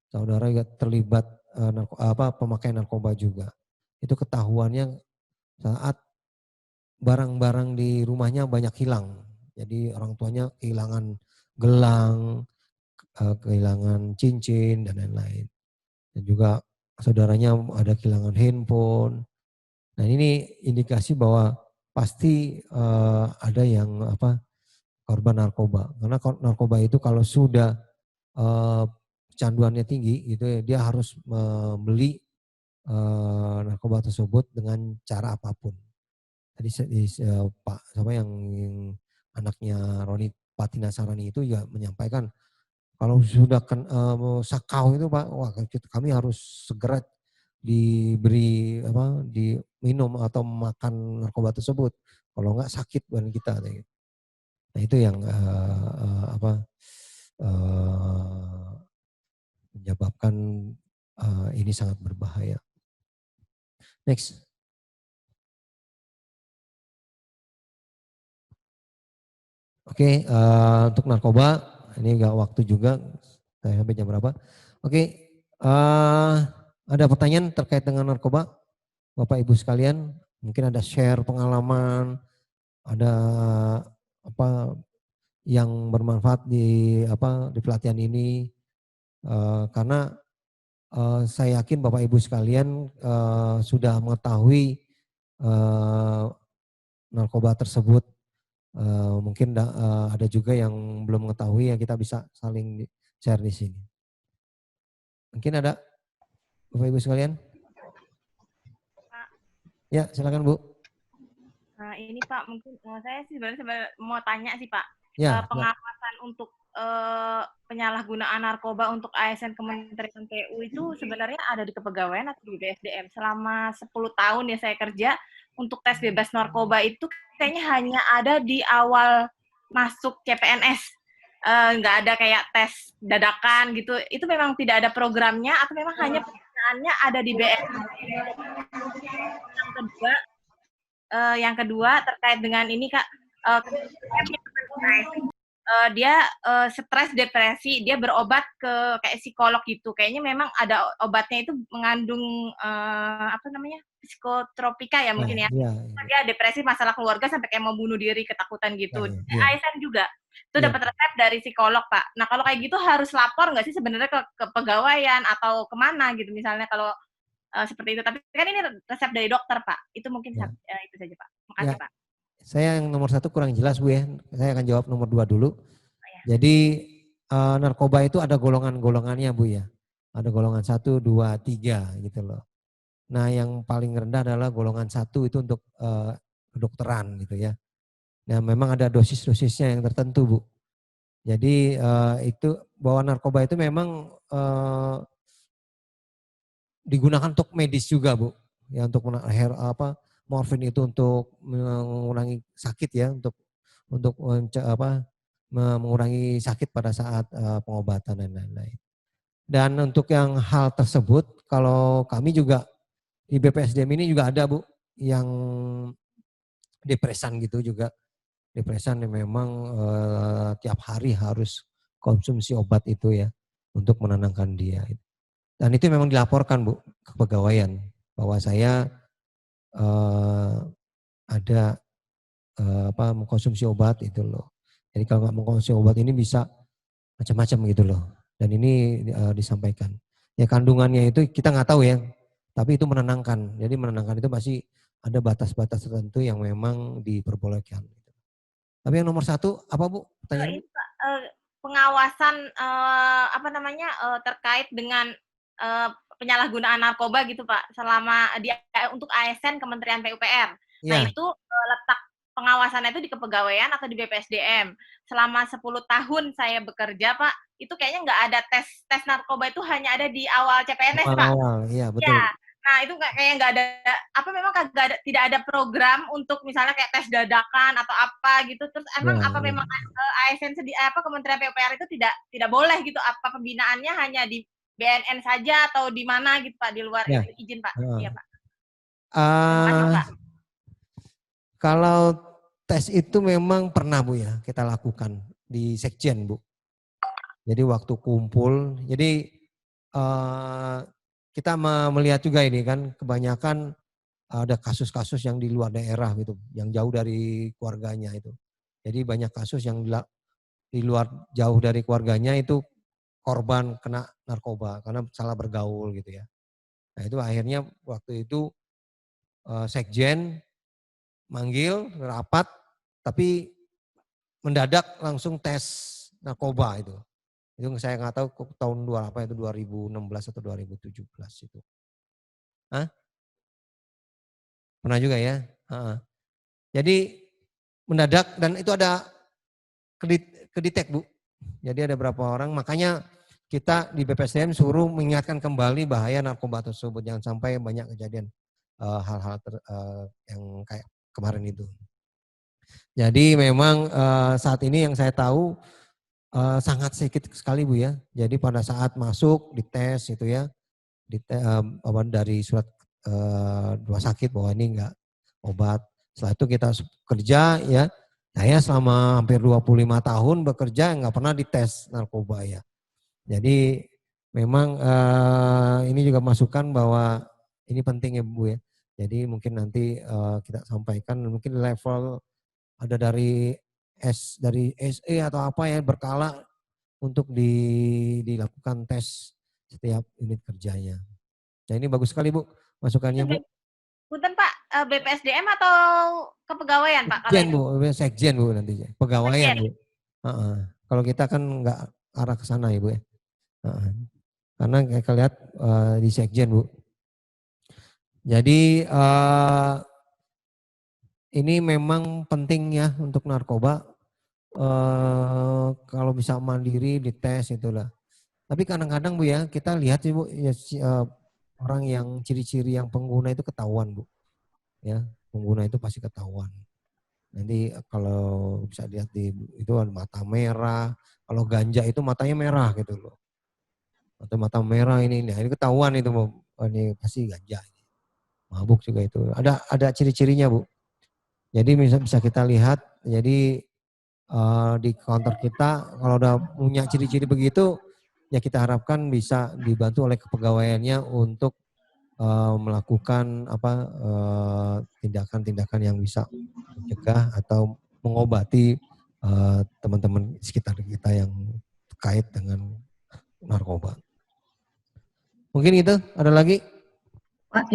saudara juga terlibat pemakai narkoba juga. Itu ketahuannya saat barang-barang di rumahnya banyak hilang. Jadi orang tuanya kehilangan gelang, kehilangan cincin dan lain-lain. Dan juga saudaranya ada kehilangan handphone. Nah ini indikasi bahwa pasti ada yang korban narkoba. Karena narkoba itu kalau sudah kecanduannya tinggi, gitu ya, dia harus membeli narkoba tersebut dengan cara apapun. Tadi Pak yang anaknya Roni Patinasarani itu juga menyampaikan kalau sudah sakau itu Pak, wah kami harus segera diminum atau makan narkoba tersebut. Kalau enggak sakit badan kita. Nah itu yang menyebabkan ini sangat berbahaya. Next. Oke, untuk narkoba ini enggak waktu juga, saya sampai jam berapa? Oke, ada pertanyaan terkait dengan narkoba, Bapak Ibu sekalian? Mungkin ada share pengalaman, ada yang bermanfaat di pelatihan ini, karena saya yakin Bapak Ibu sekalian sudah mengetahui narkoba tersebut. Mungkin ada juga yang belum mengetahui, yang kita bisa saling share di sini. Mungkin ada Bapak Ibu sekalian? Pak. Ya, silakan Bu. Nah, ini Pak, mungkin saya sih sebenarnya mau tanya sih Pak, Ya, pengawasan untuk penyalahgunaan narkoba untuk ASN Kementerian PU itu sebenarnya ada di kepegawaian atau di BSDM? Selama 10 tahun ya saya kerja, untuk tes bebas narkoba itu kayaknya hanya ada di awal masuk CPNS. Nggak ada kayak tes dadakan gitu. Itu memang tidak ada programnya atau memang hanya pekerjaannya ada di BSDM? Yang kedua terkait dengan ini Kak, dia stres, depresi, dia berobat ke kayak psikolog gitu. Kayaknya memang ada obatnya itu mengandung apa namanya, psikotropika ya Nah, mungkin ya. iya, Dia depresi, masalah keluarga sampai kayak mau bunuh diri, ketakutan gitu. iya, iya, ASN juga itu iya. dapat resep dari psikolog, Pak. Nah kalau kayak gitu harus lapor nggak sih sebenarnya ke pegawaian atau kemana gitu misalnya kalau seperti itu. Tapi kan ini resep dari dokter, Pak. Itu mungkin Ya. itu saja, Pak. Ya, Makasih, Pak. saya yang nomor 1 kurang jelas Bu ya. Saya akan jawab nomor 2 dulu. Ya. Jadi narkoba itu ada golongan-golongannya Bu ya. Ada golongan 1, 2, 3 gitu loh. Nah yang paling rendah adalah golongan 1 itu untuk kedokteran gitu ya. Nah memang ada dosis-dosisnya yang tertentu Bu. Jadi itu bahwa narkoba itu memang digunakan untuk medis juga Bu. Ya untuk morfin itu untuk mengurangi sakit ya, untuk mengurangi sakit pada saat pengobatan dan lain-lain. Dan untuk yang hal tersebut, kalau kami juga di BPSDM ini juga ada Bu, yang depresan gitu juga. Depresan yang memang tiap hari harus konsumsi obat itu ya, untuk menenangkan dia. Dan itu memang dilaporkan Bu, ke kepegawaian, bahwa saya ada mengkonsumsi obat itu loh. Jadi kalau nggak mengkonsumsi obat ini bisa macam-macam gitu loh. Dan ini disampaikan. Ya kandungannya itu kita nggak tahu ya, tapi itu menenangkan. Jadi menenangkan itu masih ada batas-batas tertentu yang memang diperbolehkan. Tapi yang nomor 1 apa Bu? Pertanyaan? Pengawasan terkait dengan penyalahgunaan narkoba gitu Pak, selama untuk ASN Kementerian PUPR. Nah itu letak pengawasannya itu di kepegawaian atau di BPSDM. Selama 10 tahun saya bekerja Pak, itu kayaknya nggak ada tes narkoba, itu hanya ada di awal CPNS Pak. Iya betul. Ya. Nah itu kayak nggak ada, tidak ada program untuk misalnya kayak tes dadakan atau apa gitu. Terus emang memang ASN Kementerian PUPR itu tidak boleh gitu? Apa pembinaannya hanya di BNN saja atau di mana gitu Pak, di luar izin Pak? Iya Pak. Pak. Kalau tes itu memang pernah Bu ya kita lakukan di Sekjen Bu. Jadi waktu kumpul, jadi kita melihat juga ini kan kebanyakan ada kasus-kasus yang di luar daerah gitu, yang jauh dari keluarganya itu. Jadi banyak kasus yang di luar jauh dari keluarganya itu korban kena narkoba karena salah bergaul gitu ya. Nah itu akhirnya waktu itu Sekjen manggil rapat, tapi mendadak langsung tes narkoba itu. Itu saya nggak tahu tahun 2016 atau 2017 itu. Hah? Pernah juga ya. Jadi mendadak dan itu ada kedetek Bu. Jadi ada berapa orang, makanya kita di BPSDM suruh mengingatkan kembali bahaya narkoba tersebut. Jangan sampai banyak kejadian hal-hal yang kayak kemarin itu. Jadi memang saat ini yang saya tahu sangat sedikit sekali Bu ya. Jadi pada saat masuk dites itu ya, dari surat rumah sakit bahwa ini enggak obat. Setelah itu kita kerja ya. Saya selama hampir 25 tahun bekerja enggak pernah dites narkoba ya. Jadi memang ini juga masukan bahwa ini penting ya Bu ya. Jadi mungkin nanti kita sampaikan mungkin level ada dari SE atau apa ya berkala untuk dilakukan tes setiap unit kerjanya. Nah ini bagus sekali Bu masukannya Bu. Punten Pak, BPSDM atau kepegawaian Pak? Sekjen Bu, Sekjen Bu nanti, pegawaian Bu. Kalau kita kan nggak arah ke sana ya Bu ya. Karena kita lihat di Sekjen Bu. Jadi ini memang penting ya untuk narkoba. Kalau bisa mandiri dites itulah. Tapi kadang-kadang Bu ya kita lihat sih Bu ya, orang yang ciri-ciri yang pengguna itu ketahuan Bu. Ya, pengguna itu pasti ketahuan. Nanti kalau bisa lihat itu mata merah, kalau ganja itu matanya merah gitu loh. Atau mata merah ini ketahuan itu Bu. Oh, ini pasti ganja. Mabuk juga itu. Ada ciri-cirinya Bu. Jadi bisa kita lihat, jadi di kantor kita kalau udah punya ciri-ciri begitu ya kita harapkan bisa dibantu oleh kepegawaiannya untuk melakukan tindakan-tindakan yang bisa mencegah atau mengobati teman-teman sekitar kita yang terkait dengan narkoba. Mungkin itu, ada lagi? Pak,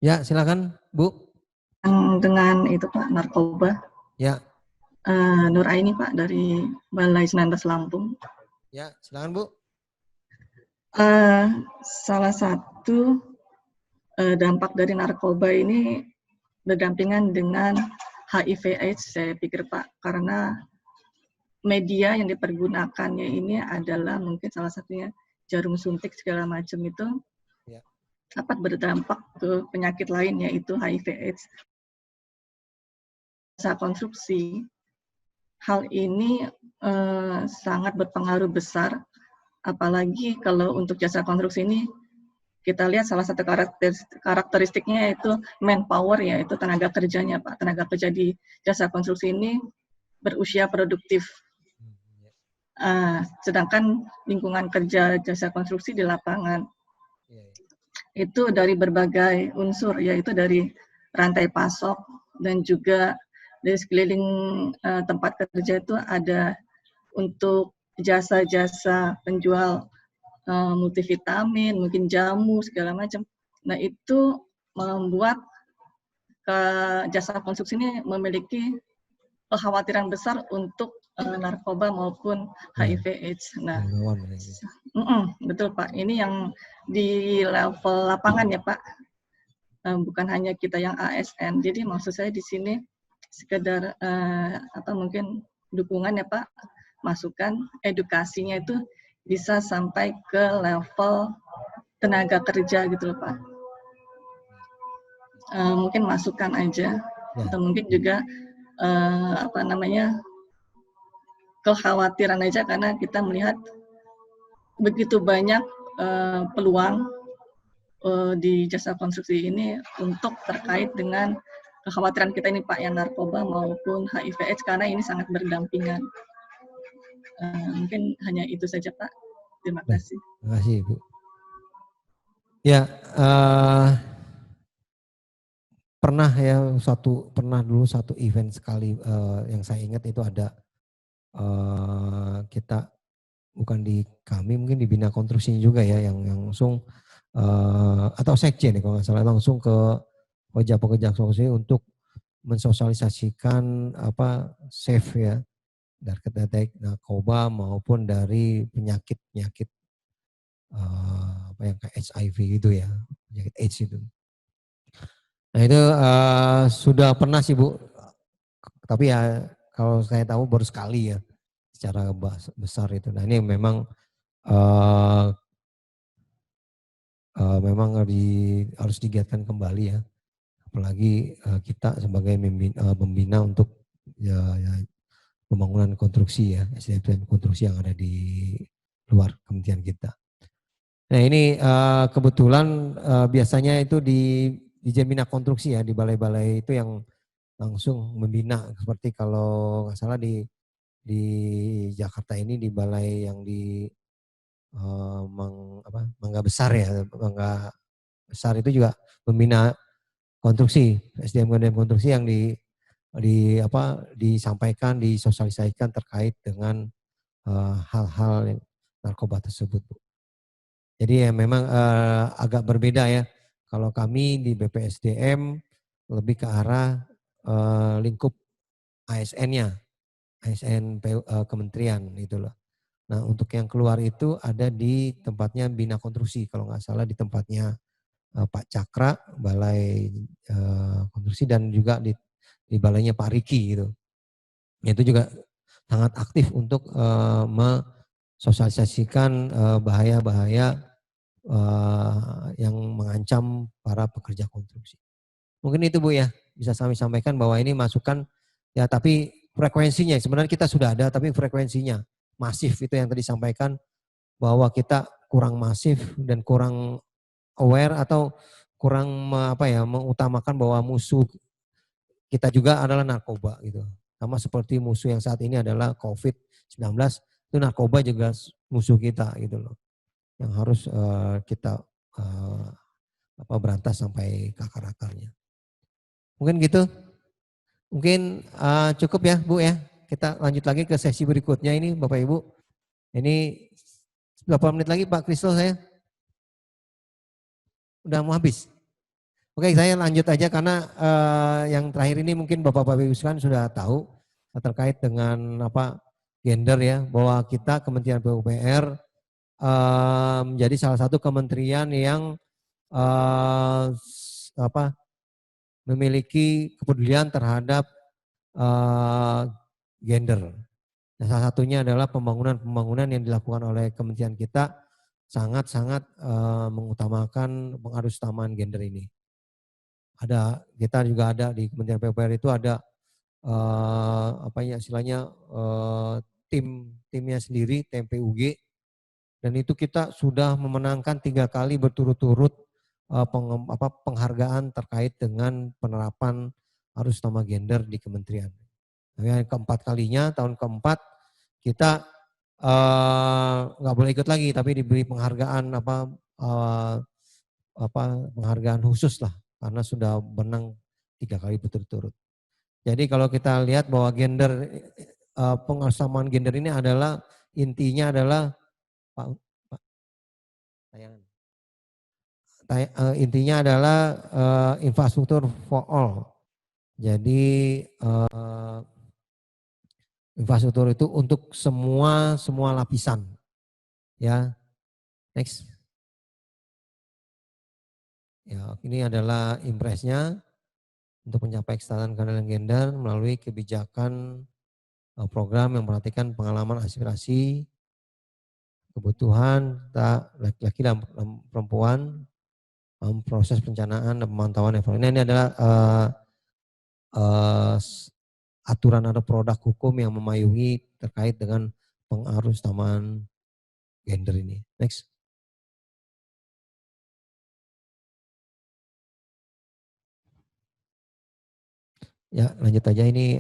Ya, silakan, Bu. dengan itu Pak, narkoba. Ya. Nur Aini Pak, dari Balai 19 Lampung. Ya, silakan Bu. Salah satu dampak dari narkoba ini berdampingan dengan HIV/AIDS, saya pikir Pak, karena media yang dipergunakannya ini adalah mungkin salah satunya jarum suntik segala macam itu dapat berdampak ke penyakit lain yaitu HIV/AIDS. Jasa konstruksi, hal ini sangat berpengaruh besar, apalagi kalau untuk jasa konstruksi ini kita lihat salah satu karakteristiknya yaitu manpower, yaitu tenaga kerjanya Pak. Tenaga kerja di jasa konstruksi ini berusia produktif. Sedangkan lingkungan kerja jasa konstruksi di lapangan itu dari berbagai unsur, yaitu dari rantai pasok dan juga dari sekeliling tempat kerja itu ada untuk jasa-jasa penjual multivitamin, mungkin jamu, segala macam. Nah, itu membuat jasa konstruksi ini memiliki kekhawatiran besar untuk narkoba maupun HIV/AIDS. Nah, betul Pak. Ini yang di level lapangan ya Pak. Bukan hanya kita yang ASN. Jadi maksud saya di sini sekedar mungkin dukungan ya Pak, masukan edukasinya itu bisa sampai ke level tenaga kerja gitu loh Pak. Mungkin masukan aja, atau mungkin juga kekhawatiran aja karena kita melihat begitu banyak peluang di jasa konstruksi ini untuk terkait dengan kekhawatiran kita ini Pak, yang narkoba maupun HIV/AIDS karena ini sangat berdampingan. Mungkin hanya itu saja Pak. Terima kasih. Terima kasih Bu. Ya, pernah dulu satu event sekali yang saya ingat itu ada kita bukan di kami mungkin di Bina Konstruksi juga ya yang langsung atau sekjen ya kalau nggak salah langsung ke pekerja konstruksi untuk mensosialisasikan safe ya dari narkoba maupun dari penyakit yang kayak HIV gitu ya, penyakit AIDS itu. Nah itu sudah pernah sih Bu, tapi ya kalau saya tahu baru sekali ya secara besar itu. Nah ini memang harus digiatkan kembali ya, apalagi kita sebagai pembina untuk pembangunan konstruksi ya, SDM konstruksi yang ada di luar kementerian kita. Nah ini kebetulan biasanya itu di Bina Konstruksi ya, di balai-balai itu yang langsung membina, seperti kalau nggak salah di Jakarta ini di balai yang di Mangga Besar ya, Mangga Besar itu juga membina konstruksi, SDM konstruksi yang disampaikan, disosialisasikan terkait dengan hal-hal yang narkoba tersebut. Jadi ya memang agak berbeda ya. Kalau kami di BPSDM lebih ke arah lingkup ASN-nya, ASN kementerian itu loh. Nah untuk yang keluar itu ada di tempatnya Bina Konstruksi, kalau nggak salah di tempatnya Pak Cakra, Balai Konstruksi, dan juga di balainya Pak Riki gitu. Itu juga sangat aktif untuk mensosialisasikan bahaya-bahaya yang mengancam para pekerja konstruksi. Mungkin itu Bu ya, bisa kami sampaikan bahwa ini masukan ya, tapi frekuensinya sebenarnya kita sudah ada, tapi frekuensinya masif itu yang tadi disampaikan, bahwa kita kurang masif dan kurang aware atau kurang mengutamakan bahwa musuh kita juga adalah narkoba gitu. Sama seperti musuh yang saat ini adalah COVID-19, itu narkoba juga musuh kita gitu loh. Yang harus kita berantas sampai ke akar-akarnya. Mungkin gitu. Mungkin cukup ya Bu ya. Kita lanjut lagi ke sesi berikutnya ini Bapak Ibu. Ini berapa menit lagi Pak Kristal saya? Udah mau habis. Oke, saya lanjut aja karena yang terakhir ini mungkin Bapak-Bapak Ibu sekalian sudah tahu terkait dengan gender ya, bahwa kita Kementerian PUPR menjadi salah satu kementerian yang memiliki kepedulian terhadap gender. Nah, salah satunya adalah pembangunan yang dilakukan oleh kementerian kita sangat-sangat mengutamakan pengharusutamaan gender ini. Kita juga ada di Kementerian PUPR itu ada timnya sendiri, tim PUG, dan itu kita sudah memenangkan 3 kali berturut-turut penghargaan terkait dengan penerapan arus utama gender di kementerian. Yang keempat kalinya, tahun keempat kita nggak boleh ikut lagi, tapi diberi penghargaan penghargaan khusus lah, karena sudah menang 3 kali berturut-turut. Jadi kalau kita lihat bahwa gender, pengsamaan gender ini adalah intinya adalah intinya adalah infrastruktur for all. Jadi infrastruktur itu untuk semua lapisan. Ya, next. Ya, ini adalah impresnya untuk mencapai kesetaraan keadilan gender melalui kebijakan program yang memperhatikan pengalaman, aspirasi, kebutuhan laki-laki dan perempuan, proses perencanaan dan pemantauan evaluasi. Ini adalah aturan atau produk hukum yang memayungi terkait dengan pengharusutamaan gender ini. Next. Ya, lanjut aja ini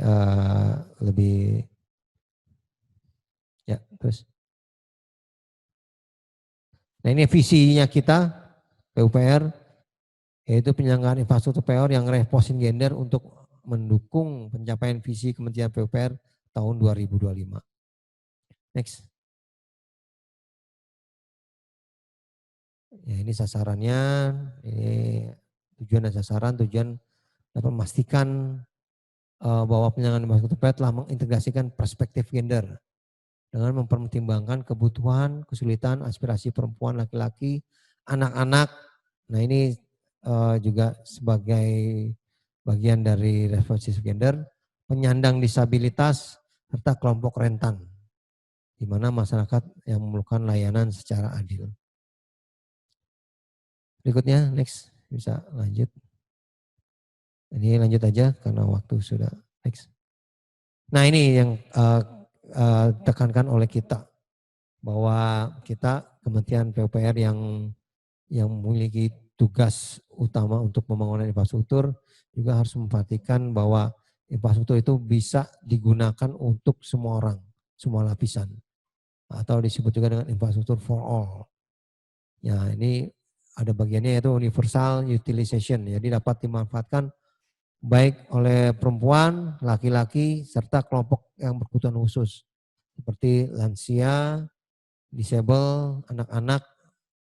lebih ya, terus. Nah, ini visinya kita PUPR, yaitu penyelenggaraan infrastruktur PUPR yang reposin gender untuk mendukung pencapaian visi Kementerian PUPR tahun 2025. Next. Ya, ini sasarannya, ini tujuan dan sasaran, tujuan dapat memastikan bahwa penyelenggaraan infrastruktur PUPR telah mengintegrasikan perspektif gender dengan mempertimbangkan kebutuhan, kesulitan, aspirasi perempuan, laki-laki, anak-anak. Nah, ini juga sebagai bagian dari responsif gender, penyandang disabilitas, serta kelompok rentan, di mana masyarakat yang memerlukan layanan secara adil. Berikutnya, next, bisa lanjut. Ini lanjut aja karena waktu sudah next. Nah, ini yang tekankan oleh kita, bahwa kita Kementerian PUPR yang memiliki tugas utama untuk pembangunan infrastruktur juga harus memperhatikan bahwa infrastruktur itu bisa digunakan untuk semua orang, semua lapisan, atau disebut juga dengan infrastruktur for all. Ya, ini ada bagiannya yaitu universal utilization, jadi dapat dimanfaatkan baik oleh perempuan, laki-laki, serta kelompok yang berkebutuhan khusus seperti lansia, disable, anak-anak,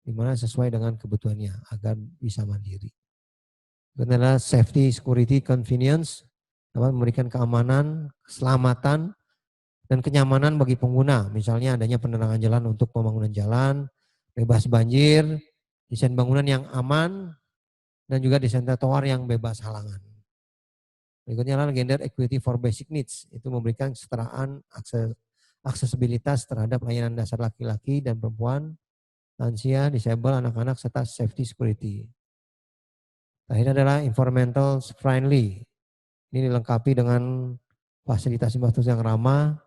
di mana sesuai dengan kebutuhannya agar bisa mandiri. Itu adalah safety, security, convenience, dapat memberikan keamanan, keselamatan, dan kenyamanan bagi pengguna. Misalnya adanya penerangan jalan untuk pembangunan jalan, bebas banjir, desain bangunan yang aman, dan juga desain trotoar yang bebas halangan. Berikutnya adalah gender equity for basic needs, itu memberikan kesetaraan aksesibilitas terhadap layanan dasar laki-laki dan perempuan, lansia, disable, anak-anak, serta safety security. Terakhir adalah environmental friendly. Ini dilengkapi dengan fasilitas infrastruktur yang ramah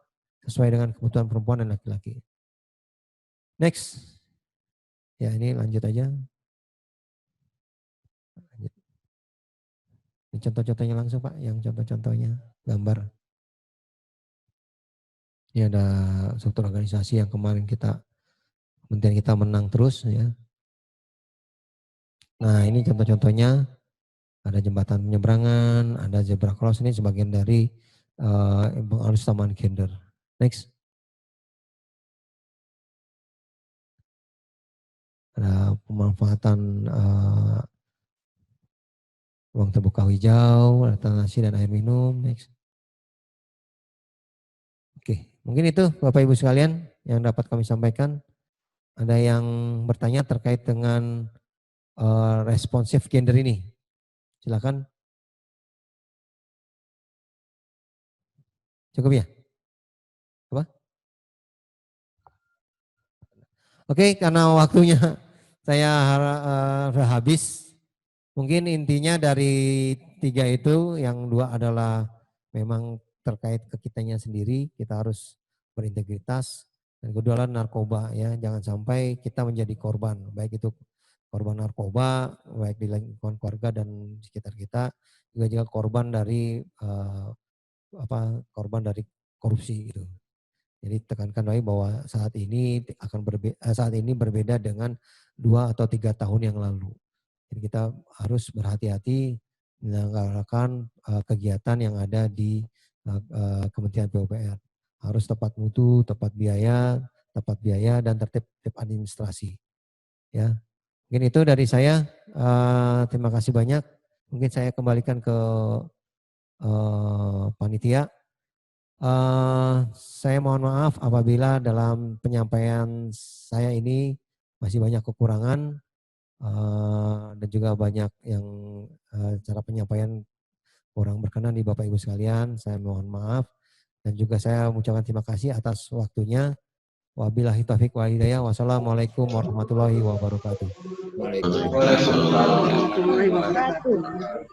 sesuai dengan kebutuhan perempuan dan laki-laki. Next. Ya, ini lanjut aja. Ini contoh-contohnya langsung Pak, yang contoh-contohnya gambar. Ini ada struktur organisasi yang kemarin kementerian kita menang terus ya. Nah, ini contoh-contohnya, ada jembatan penyeberangan, ada zebra cross, ini sebagian dari arus taman gender. Next. Ada pemanfaatan ruang terbuka hijau, ada tanasi dan air minum. Next. Oke, mungkin itu Bapak Ibu sekalian yang dapat kami sampaikan. Ada yang bertanya terkait dengan responsif gender ini. Silakan. Cukup ya? Apa? Oke, karena waktunya saya sudah habis. Mungkin intinya dari 3 itu, yang 2 adalah memang terkait ke kitanya sendiri, kita harus berintegritas. Dan kedua adalah narkoba ya, jangan sampai kita menjadi korban, baik itu korban narkoba, baik di lingkungan keluarga dan sekitar kita, juga korban dari korban dari korupsi gitu. Jadi tekankan lagi bahwa saat ini berbeda dengan 2 atau 3 tahun yang lalu. Jadi kita harus berhati-hati menyelenggarakan kegiatan yang ada di Kementerian PUPR. Harus tepat mutu, tepat biaya dan tertib administrasi. Ya, mungkin itu dari saya. Terima kasih banyak. Mungkin saya kembalikan ke panitia. Saya mohon maaf apabila dalam penyampaian saya ini masih banyak kekurangan dan juga banyak yang cara penyampaian kurang berkenan di Bapak Ibu sekalian. Saya mohon maaf dan juga saya mengucapkan terima kasih atas waktunya. Wabillahi taufiq wal hidayah. Wassalamualaikum warahmatullahi wabarakatuh. Waalaikumsalam warahmatullahi wabarakatuh.